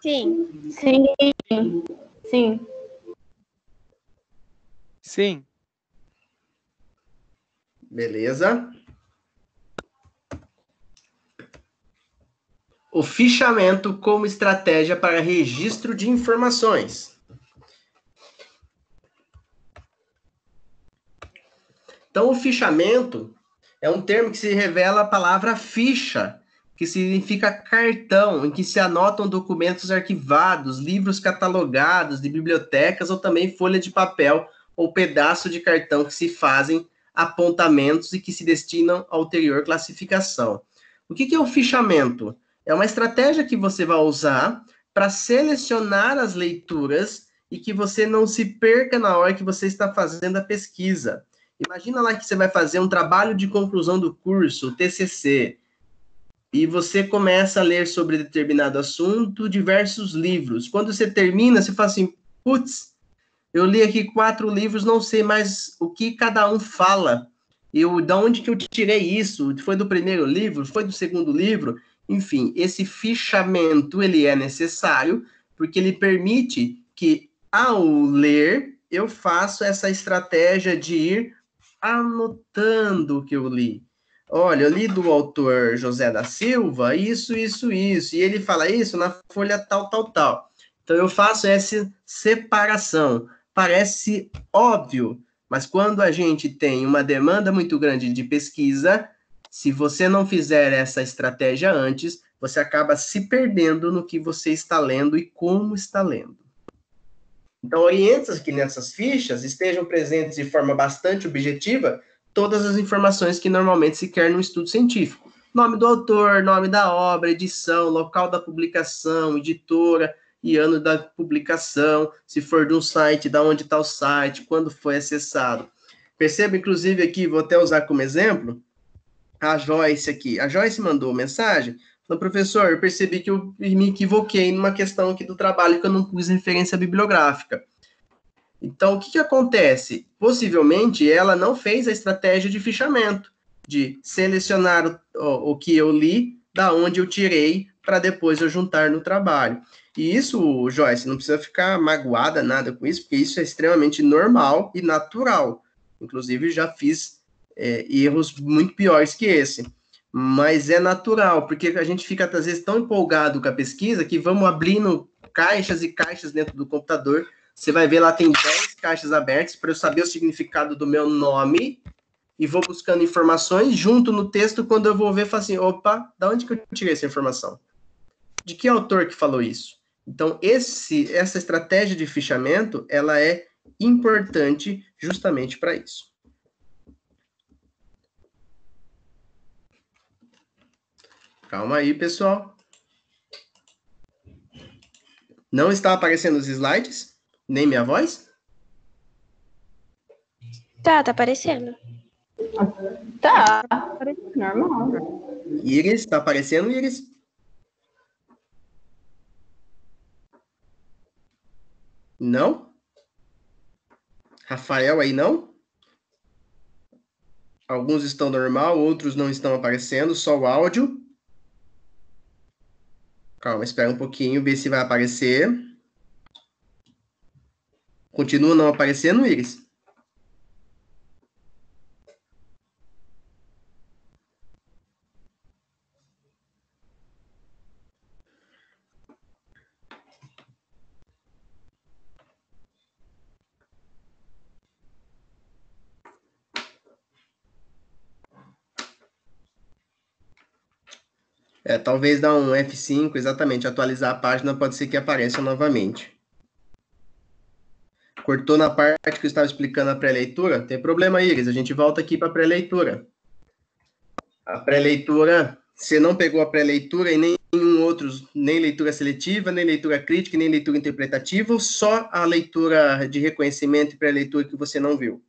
Sim. Sim. Sim. Sim. Beleza. O fichamento como estratégia para registro de informações. Então, o fichamento é um termo que se revela a palavra ficha, que significa cartão, em que se anotam documentos arquivados, livros catalogados de bibliotecas ou também folha de papel ou pedaço de cartão que se fazem apontamentos e que se destinam à ulterior classificação. O que é o fichamento? É uma estratégia que você vai usar para selecionar as leituras e que você não se perca na hora que você está fazendo a pesquisa. Imagina lá que você vai fazer um trabalho de conclusão do curso, o TCC, e você começa a ler sobre determinado assunto, diversos livros. Quando você termina, você fala assim, putz, eu li aqui 4 livros, não sei mais o que cada um fala. Da onde que eu tirei isso? Foi do primeiro livro? Foi do segundo livro? Enfim, esse fichamento, ele é necessário, porque ele permite que, ao ler, eu faço essa estratégia de ir anotando o que eu li. Olha, eu li do autor José da Silva, isso, e ele fala isso na folha tal. Então, eu faço essa separação. Parece óbvio, mas quando a gente tem uma demanda muito grande de pesquisa, se você não fizer essa estratégia antes, você acaba se perdendo no que você está lendo e como está lendo. Então, orienta que nessas fichas estejam presentes de forma bastante objetiva todas as informações que normalmente se quer num estudo científico. Nome do autor, nome da obra, edição, local da publicação, editora e ano da publicação, se for de um site, da onde está o site, quando foi acessado. Perceba, inclusive, aqui, vou até usar como exemplo, a Joyce aqui. A Joyce mandou mensagem, falou, professor, eu percebi que eu me equivoquei numa questão aqui do trabalho que eu não pus referência bibliográfica. Então, o que acontece? Possivelmente, ela não fez a estratégia de fichamento, de selecionar o que eu li, da onde eu tirei, para depois eu juntar no trabalho. E isso, Joyce, não precisa ficar magoada nada com isso, porque isso é extremamente normal e natural. Inclusive, já fiz erros muito piores que esse. mas é natural, porque a gente fica, às vezes, tão empolgado com a pesquisa que vamos abrindo caixas e caixas dentro do computador. Você vai ver lá, tem 10 caixas abertas para eu saber o significado do meu nome e vou buscando informações junto no texto. Quando eu vou ver, eu falo assim, opa, da onde que eu tirei essa informação? De que autor que falou isso? Então, essa estratégia de fichamento, ela é importante justamente para isso. Calma aí, pessoal. Não está aparecendo os slides? Nem minha voz? Tá aparecendo. Tá, normal. Iris, está aparecendo, Iris? Não? Rafael aí não? Alguns estão normal, outros não estão aparecendo, só o áudio. Calma, espera um pouquinho, ver se vai aparecer. Continua não aparecendo, Iris? Talvez dar um F5, exatamente, atualizar a página, pode ser que apareça novamente. Cortou na parte que eu estava explicando a pré-leitura? Tem problema, Iris, a gente volta aqui para a pré-leitura. A pré-leitura, você não pegou a pré-leitura e nenhum outros, nem leitura seletiva, nem leitura crítica, nem leitura interpretativa, só a leitura de reconhecimento e pré-leitura que você não viu.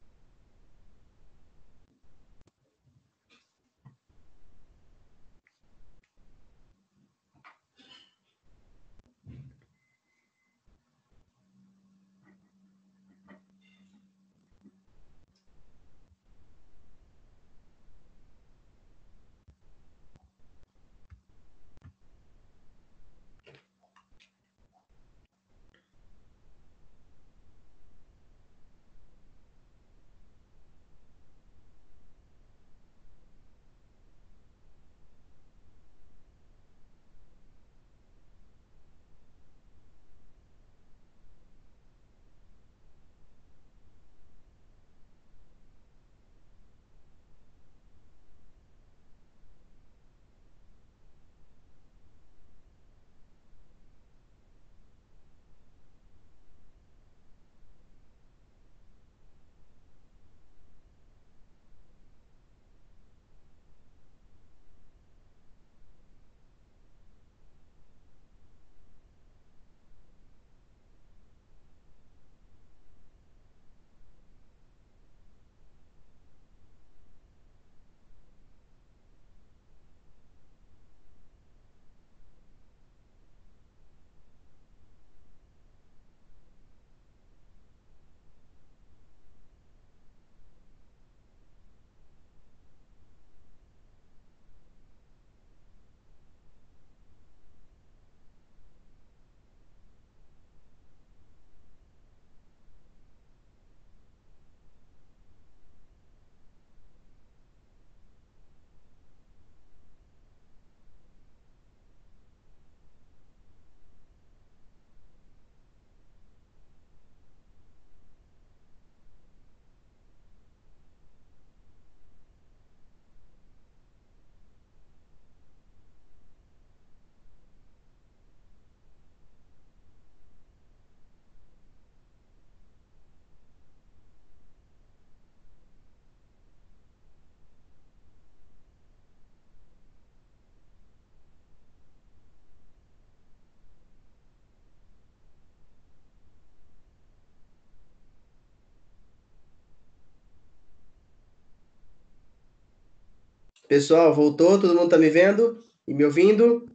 Pessoal, voltou? Todo mundo está me vendo e me ouvindo?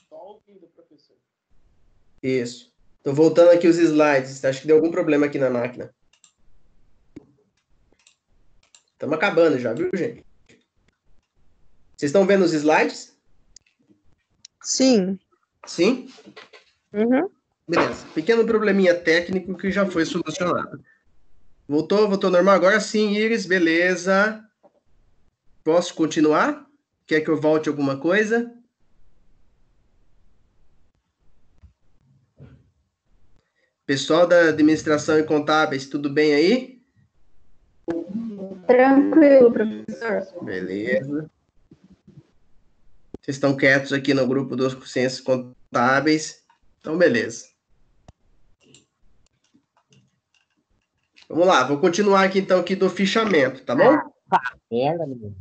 Só ouvindo, professor. Isso. Estou voltando aqui os slides. Acho que deu algum problema aqui na máquina. Estamos acabando já, viu, gente? Vocês estão vendo os slides? Sim. Sim? Uhum. Beleza. Pequeno probleminha técnico que já foi solucionado. Voltou normal? Agora sim, Iris, beleza. Posso continuar? Quer que eu volte alguma coisa? Pessoal da administração e contábeis, tudo bem aí? Tranquilo, professor. Beleza. Vocês estão quietos aqui no grupo dos ciências contábeis. Então, beleza. Vamos lá, vou continuar aqui então aqui do fichamento, tá bom? Merda, menino.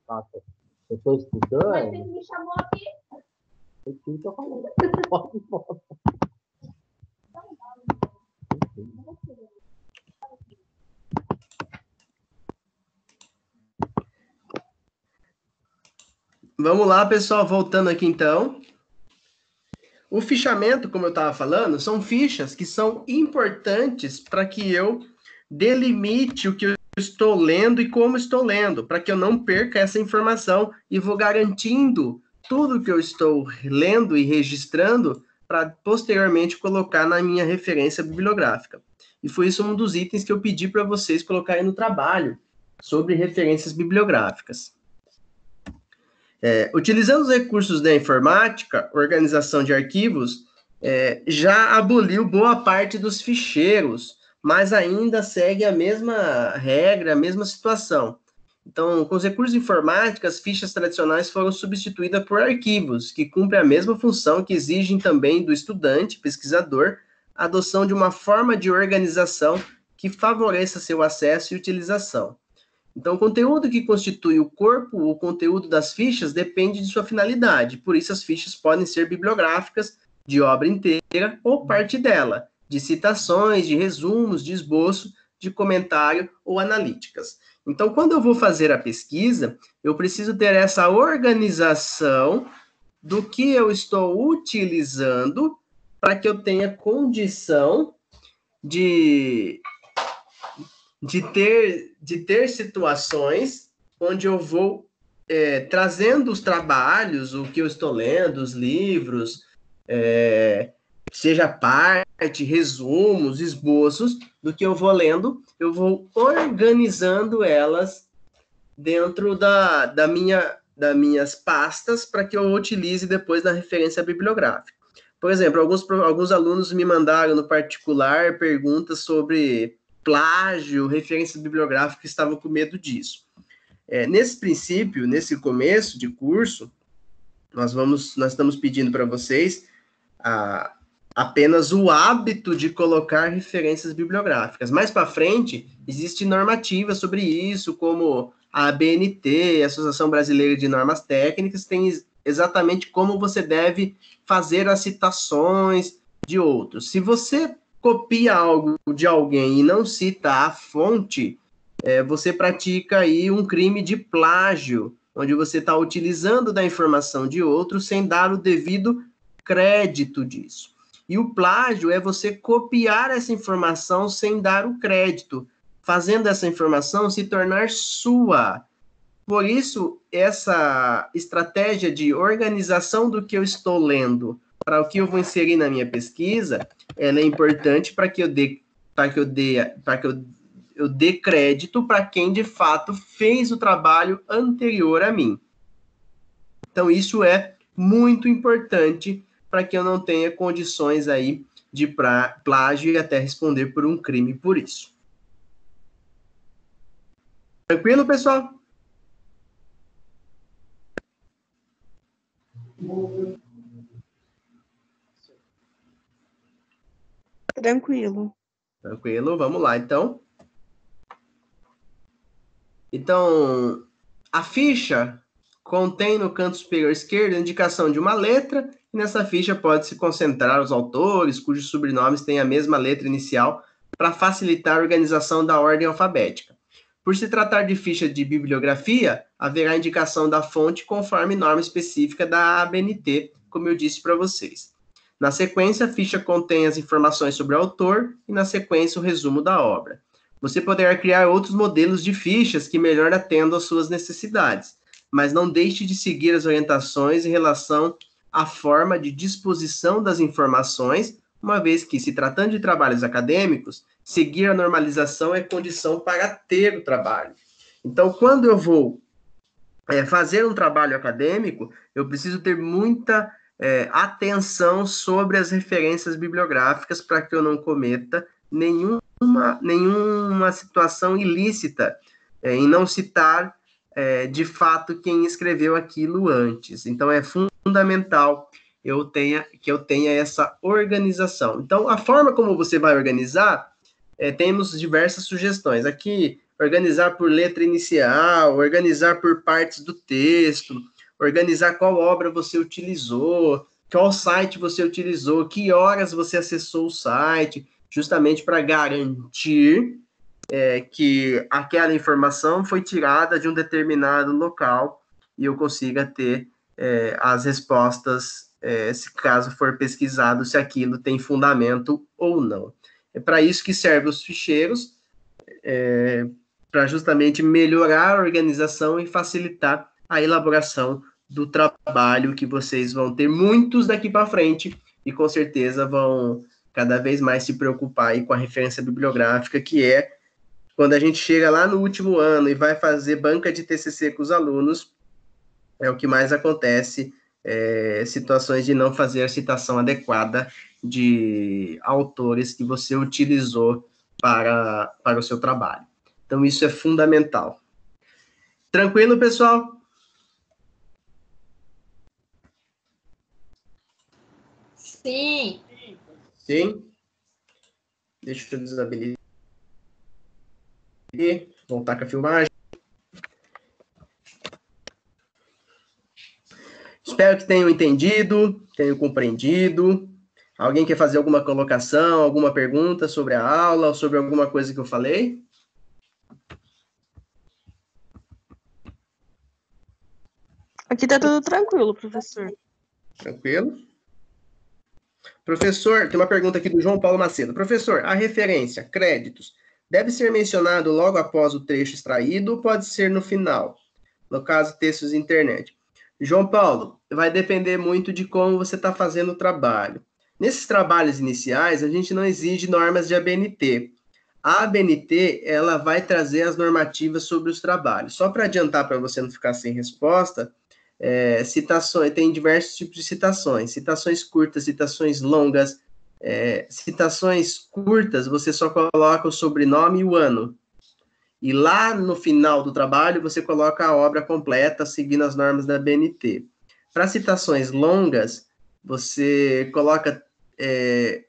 Nossa, eu tô estudando. Mas você me chamou aqui. O que eu falei? Vamos lá, pessoal, voltando aqui então. O fichamento, como eu estava falando, são fichas que são importantes para que eu delimite o que eu estou lendo e como estou lendo, para que eu não perca essa informação e vou garantindo tudo que eu estou lendo e registrando para posteriormente colocar na minha referência bibliográfica. E foi isso um dos itens que eu pedi para vocês colocarem no trabalho sobre referências bibliográficas. Utilizando os recursos da informática, organização de arquivos já aboliu boa parte dos ficheiros, mas ainda segue a mesma regra, a mesma situação. Então, com os recursos informáticos, as fichas tradicionais foram substituídas por arquivos, que cumprem a mesma função que exigem também do estudante, pesquisador, a adoção de uma forma de organização que favoreça seu acesso e utilização. Então, o conteúdo que constitui o corpo, o conteúdo das fichas, depende de sua finalidade. Por isso, as fichas podem ser bibliográficas, de obra inteira ou parte dela, de citações, de resumos, de esboço, de comentário ou analíticas. Então, quando eu vou fazer a pesquisa, eu preciso ter essa organização do que eu estou utilizando para que eu tenha condição de ter situações onde eu vou trazendo os trabalhos, o que eu estou lendo, os livros, seja parte, resumos, esboços do que eu vou lendo, eu vou organizando elas dentro das minhas pastas para que eu utilize depois na referência bibliográfica. Por exemplo, alguns alunos me mandaram no particular perguntas sobre plágio, referência bibliográfica, estavam com medo disso. Nesse princípio, nesse começo de curso, nós estamos pedindo para vocês apenas o hábito de colocar referências bibliográficas. Mais para frente, existe normativa sobre isso, como a ABNT, a Associação Brasileira de Normas Técnicas, tem exatamente como você deve fazer as citações de outros. Se você copia algo de alguém e não cita a fonte, você pratica aí um crime de plágio, onde você está utilizando da informação de outro sem dar o devido crédito disso. E o plágio é você copiar essa informação sem dar o crédito, fazendo essa informação se tornar sua. Por isso, essa estratégia de organização do que eu estou lendo para o que eu vou inserir na minha pesquisa, ela é importante para que eu dê crédito para quem de fato fez o trabalho anterior a mim. Então, isso é muito importante para que eu não tenha condições aí de plágio e até responder por um crime por isso. Tranquilo, pessoal? Tranquilo. Tranquilo, vamos lá, então. Então, a ficha contém no canto superior esquerdo a indicação de uma letra, e nessa ficha pode-se concentrar os autores cujos sobrenomes têm a mesma letra inicial para facilitar a organização da ordem alfabética. Por se tratar de ficha de bibliografia, haverá indicação da fonte conforme norma específica da ABNT, como eu disse para vocês. Na sequência, a ficha contém as informações sobre o autor e, na sequência, o resumo da obra. Você poderá criar outros modelos de fichas que melhor atendam às suas necessidades, mas não deixe de seguir as orientações em relação à forma de disposição das informações, uma vez que, se tratando de trabalhos acadêmicos, seguir a normalização é condição para ter o trabalho. Então, quando eu vou fazer um trabalho acadêmico, eu preciso ter muita atenção sobre as referências bibliográficas para que eu não cometa nenhuma situação ilícita em não citar de fato quem escreveu aquilo antes. Então, é fundamental que eu tenha essa organização. Então, a forma como você vai organizar, temos diversas sugestões. Aqui, organizar por letra inicial, organizar por partes do texto, organizar qual obra você utilizou, qual site você utilizou, que horas você acessou o site, justamente para garantir que aquela informação foi tirada de um determinado local e eu consiga ter as respostas, se caso for pesquisado, se aquilo tem fundamento ou não. É para isso que servem os ficheiros, para justamente melhorar a organização e facilitar a elaboração do trabalho que vocês vão ter muitos daqui para frente e com certeza vão cada vez mais se preocupar aí com a referência bibliográfica, que é quando a gente chega lá no último ano e vai fazer banca de TCC com os alunos, é o que mais acontece, situações de não fazer a citação adequada de autores que você utilizou para o seu trabalho. Então, isso é fundamental. Tranquilo, pessoal? Sim. Sim? Deixa eu desabilitar. Voltar com a filmagem. Espero que tenham entendido, tenham compreendido. Alguém quer fazer alguma colocação, alguma pergunta sobre a aula, ou sobre alguma coisa que eu falei? Aqui tá tudo tranquilo, professor. Tranquilo? Professor, tem uma pergunta aqui do João Paulo Macedo. Professor, a referência, créditos, deve ser mencionado logo após o trecho extraído ou pode ser no final? No caso, textos de internet. João Paulo, vai depender muito de como você está fazendo o trabalho. Nesses trabalhos iniciais, a gente não exige normas de ABNT. A ABNT, ela vai trazer as normativas sobre os trabalhos. Só para adiantar, para você não ficar sem resposta, citações, tem diversos tipos de citações curtas, citações longas. Citações curtas, você só coloca o sobrenome e o ano. E lá no final do trabalho, você coloca a obra completa, seguindo as normas da ABNT. Para citações longas, você coloca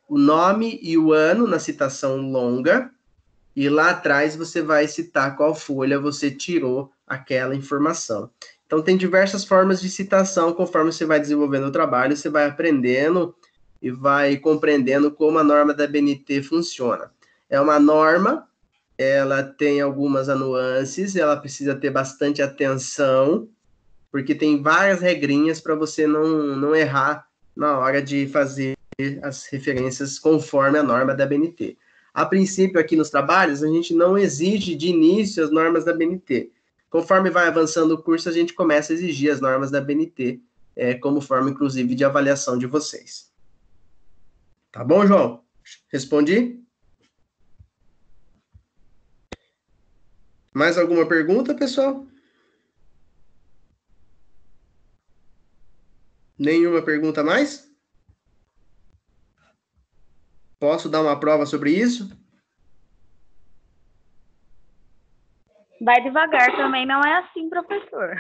o nome e o ano na citação longa, e lá atrás você vai citar qual folha você tirou aquela informação. Então, tem diversas formas de citação, conforme você vai desenvolvendo o trabalho, você vai aprendendo e vai compreendendo como a norma da ABNT funciona. É uma norma, ela tem algumas nuances, ela precisa ter bastante atenção, porque tem várias regrinhas para você não errar na hora de fazer as referências conforme a norma da ABNT. A princípio, aqui nos trabalhos, a gente não exige de início as normas da ABNT. Conforme vai avançando o curso, a gente começa a exigir as normas da ABNT, como forma, inclusive, de avaliação de vocês. Tá bom, João? Respondi? Mais alguma pergunta, pessoal? Nenhuma pergunta mais? Posso dar uma prova sobre isso? Vai devagar também, não é assim, professor.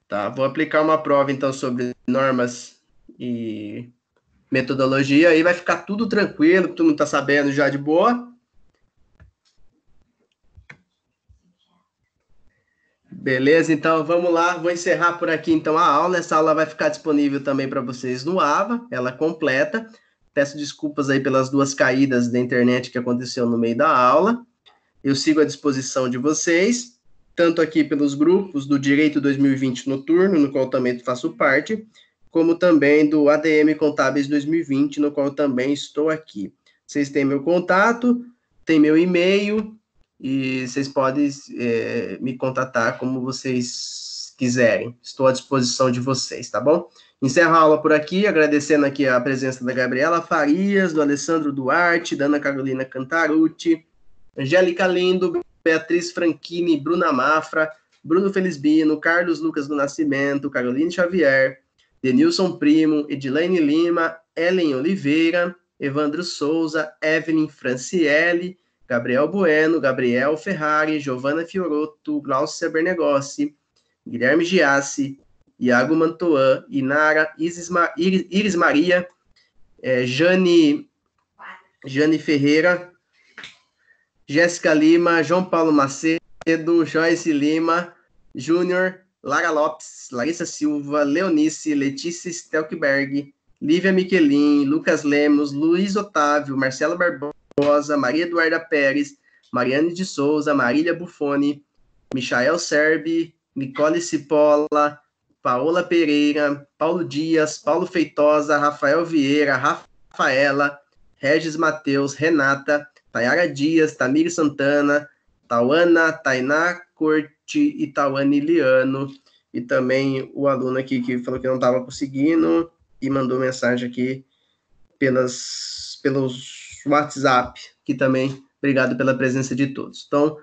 Tá, vou aplicar uma prova, então, sobre normas e metodologia, aí vai ficar tudo tranquilo, todo mundo tá sabendo já de boa. Beleza, então vamos lá, vou encerrar por aqui então a aula. Essa aula vai ficar disponível também para vocês no AVA, ela completa. Peço desculpas aí pelas duas caídas da internet que aconteceu no meio da aula. Eu sigo à disposição de vocês, tanto aqui pelos grupos do Direito 2020 Noturno, no qual também faço parte, como também do ADM Contábeis 2020, no qual também estou aqui. Vocês têm meu contato, tem meu e-mail, e vocês podem me contatar como vocês quiserem. Estou à disposição de vocês, tá bom? Encerro a aula por aqui, agradecendo aqui a presença da Gabriela Farias, do Alessandro Duarte, da Ana Carolina Cantarucci, Angélica Lindo, Beatriz Franchini, Bruna Mafra, Bruno Felisbino, Carlos Lucas do Nascimento, Caroline Xavier, Denilson Primo, Edilene Lima, Ellen Oliveira, Evandro Souza, Evelyn Franciele, Gabriel Bueno, Gabriel Ferrari, Giovana Fiorotto, Glaucia Bernegossi, Guilherme Giassi, Iago Mantoan, Inara, Iris Maria, Jane Ferreira, Jéssica Lima, João Paulo Macedo, Joyce Lima, Júnior, Lara Lopes, Larissa Silva, Leonice, Letícia Stelkberg, Lívia Miquelin, Lucas Lemos, Luiz Otávio, Marcelo Barbosa, Maria Eduarda Pérez, Mariane de Souza, Marília Buffoni, Michael Serbi, Nicole Cipolla, Paola Pereira, Paulo Dias, Paulo Feitosa, Rafael Vieira, Rafaela, Regis Mateus, Renata, Tayara Dias, Tamiri Santana, Tauana, Tainá Corte e Tauane Liano. E também o aluno aqui que falou que não estava conseguindo e mandou mensagem aqui pelos WhatsApp, que também, obrigado pela presença de todos. Então,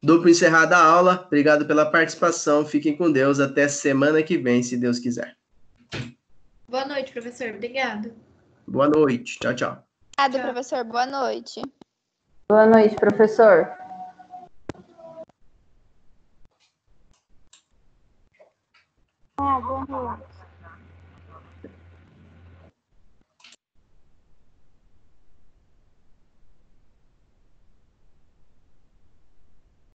dou por encerrada a aula, obrigado pela participação, fiquem com Deus, até semana que vem, se Deus quiser. Boa noite, professor. Obrigado. Boa noite, tchau, tchau. Obrigada, professor. Boa noite. Boa noite, professor. Boa noite.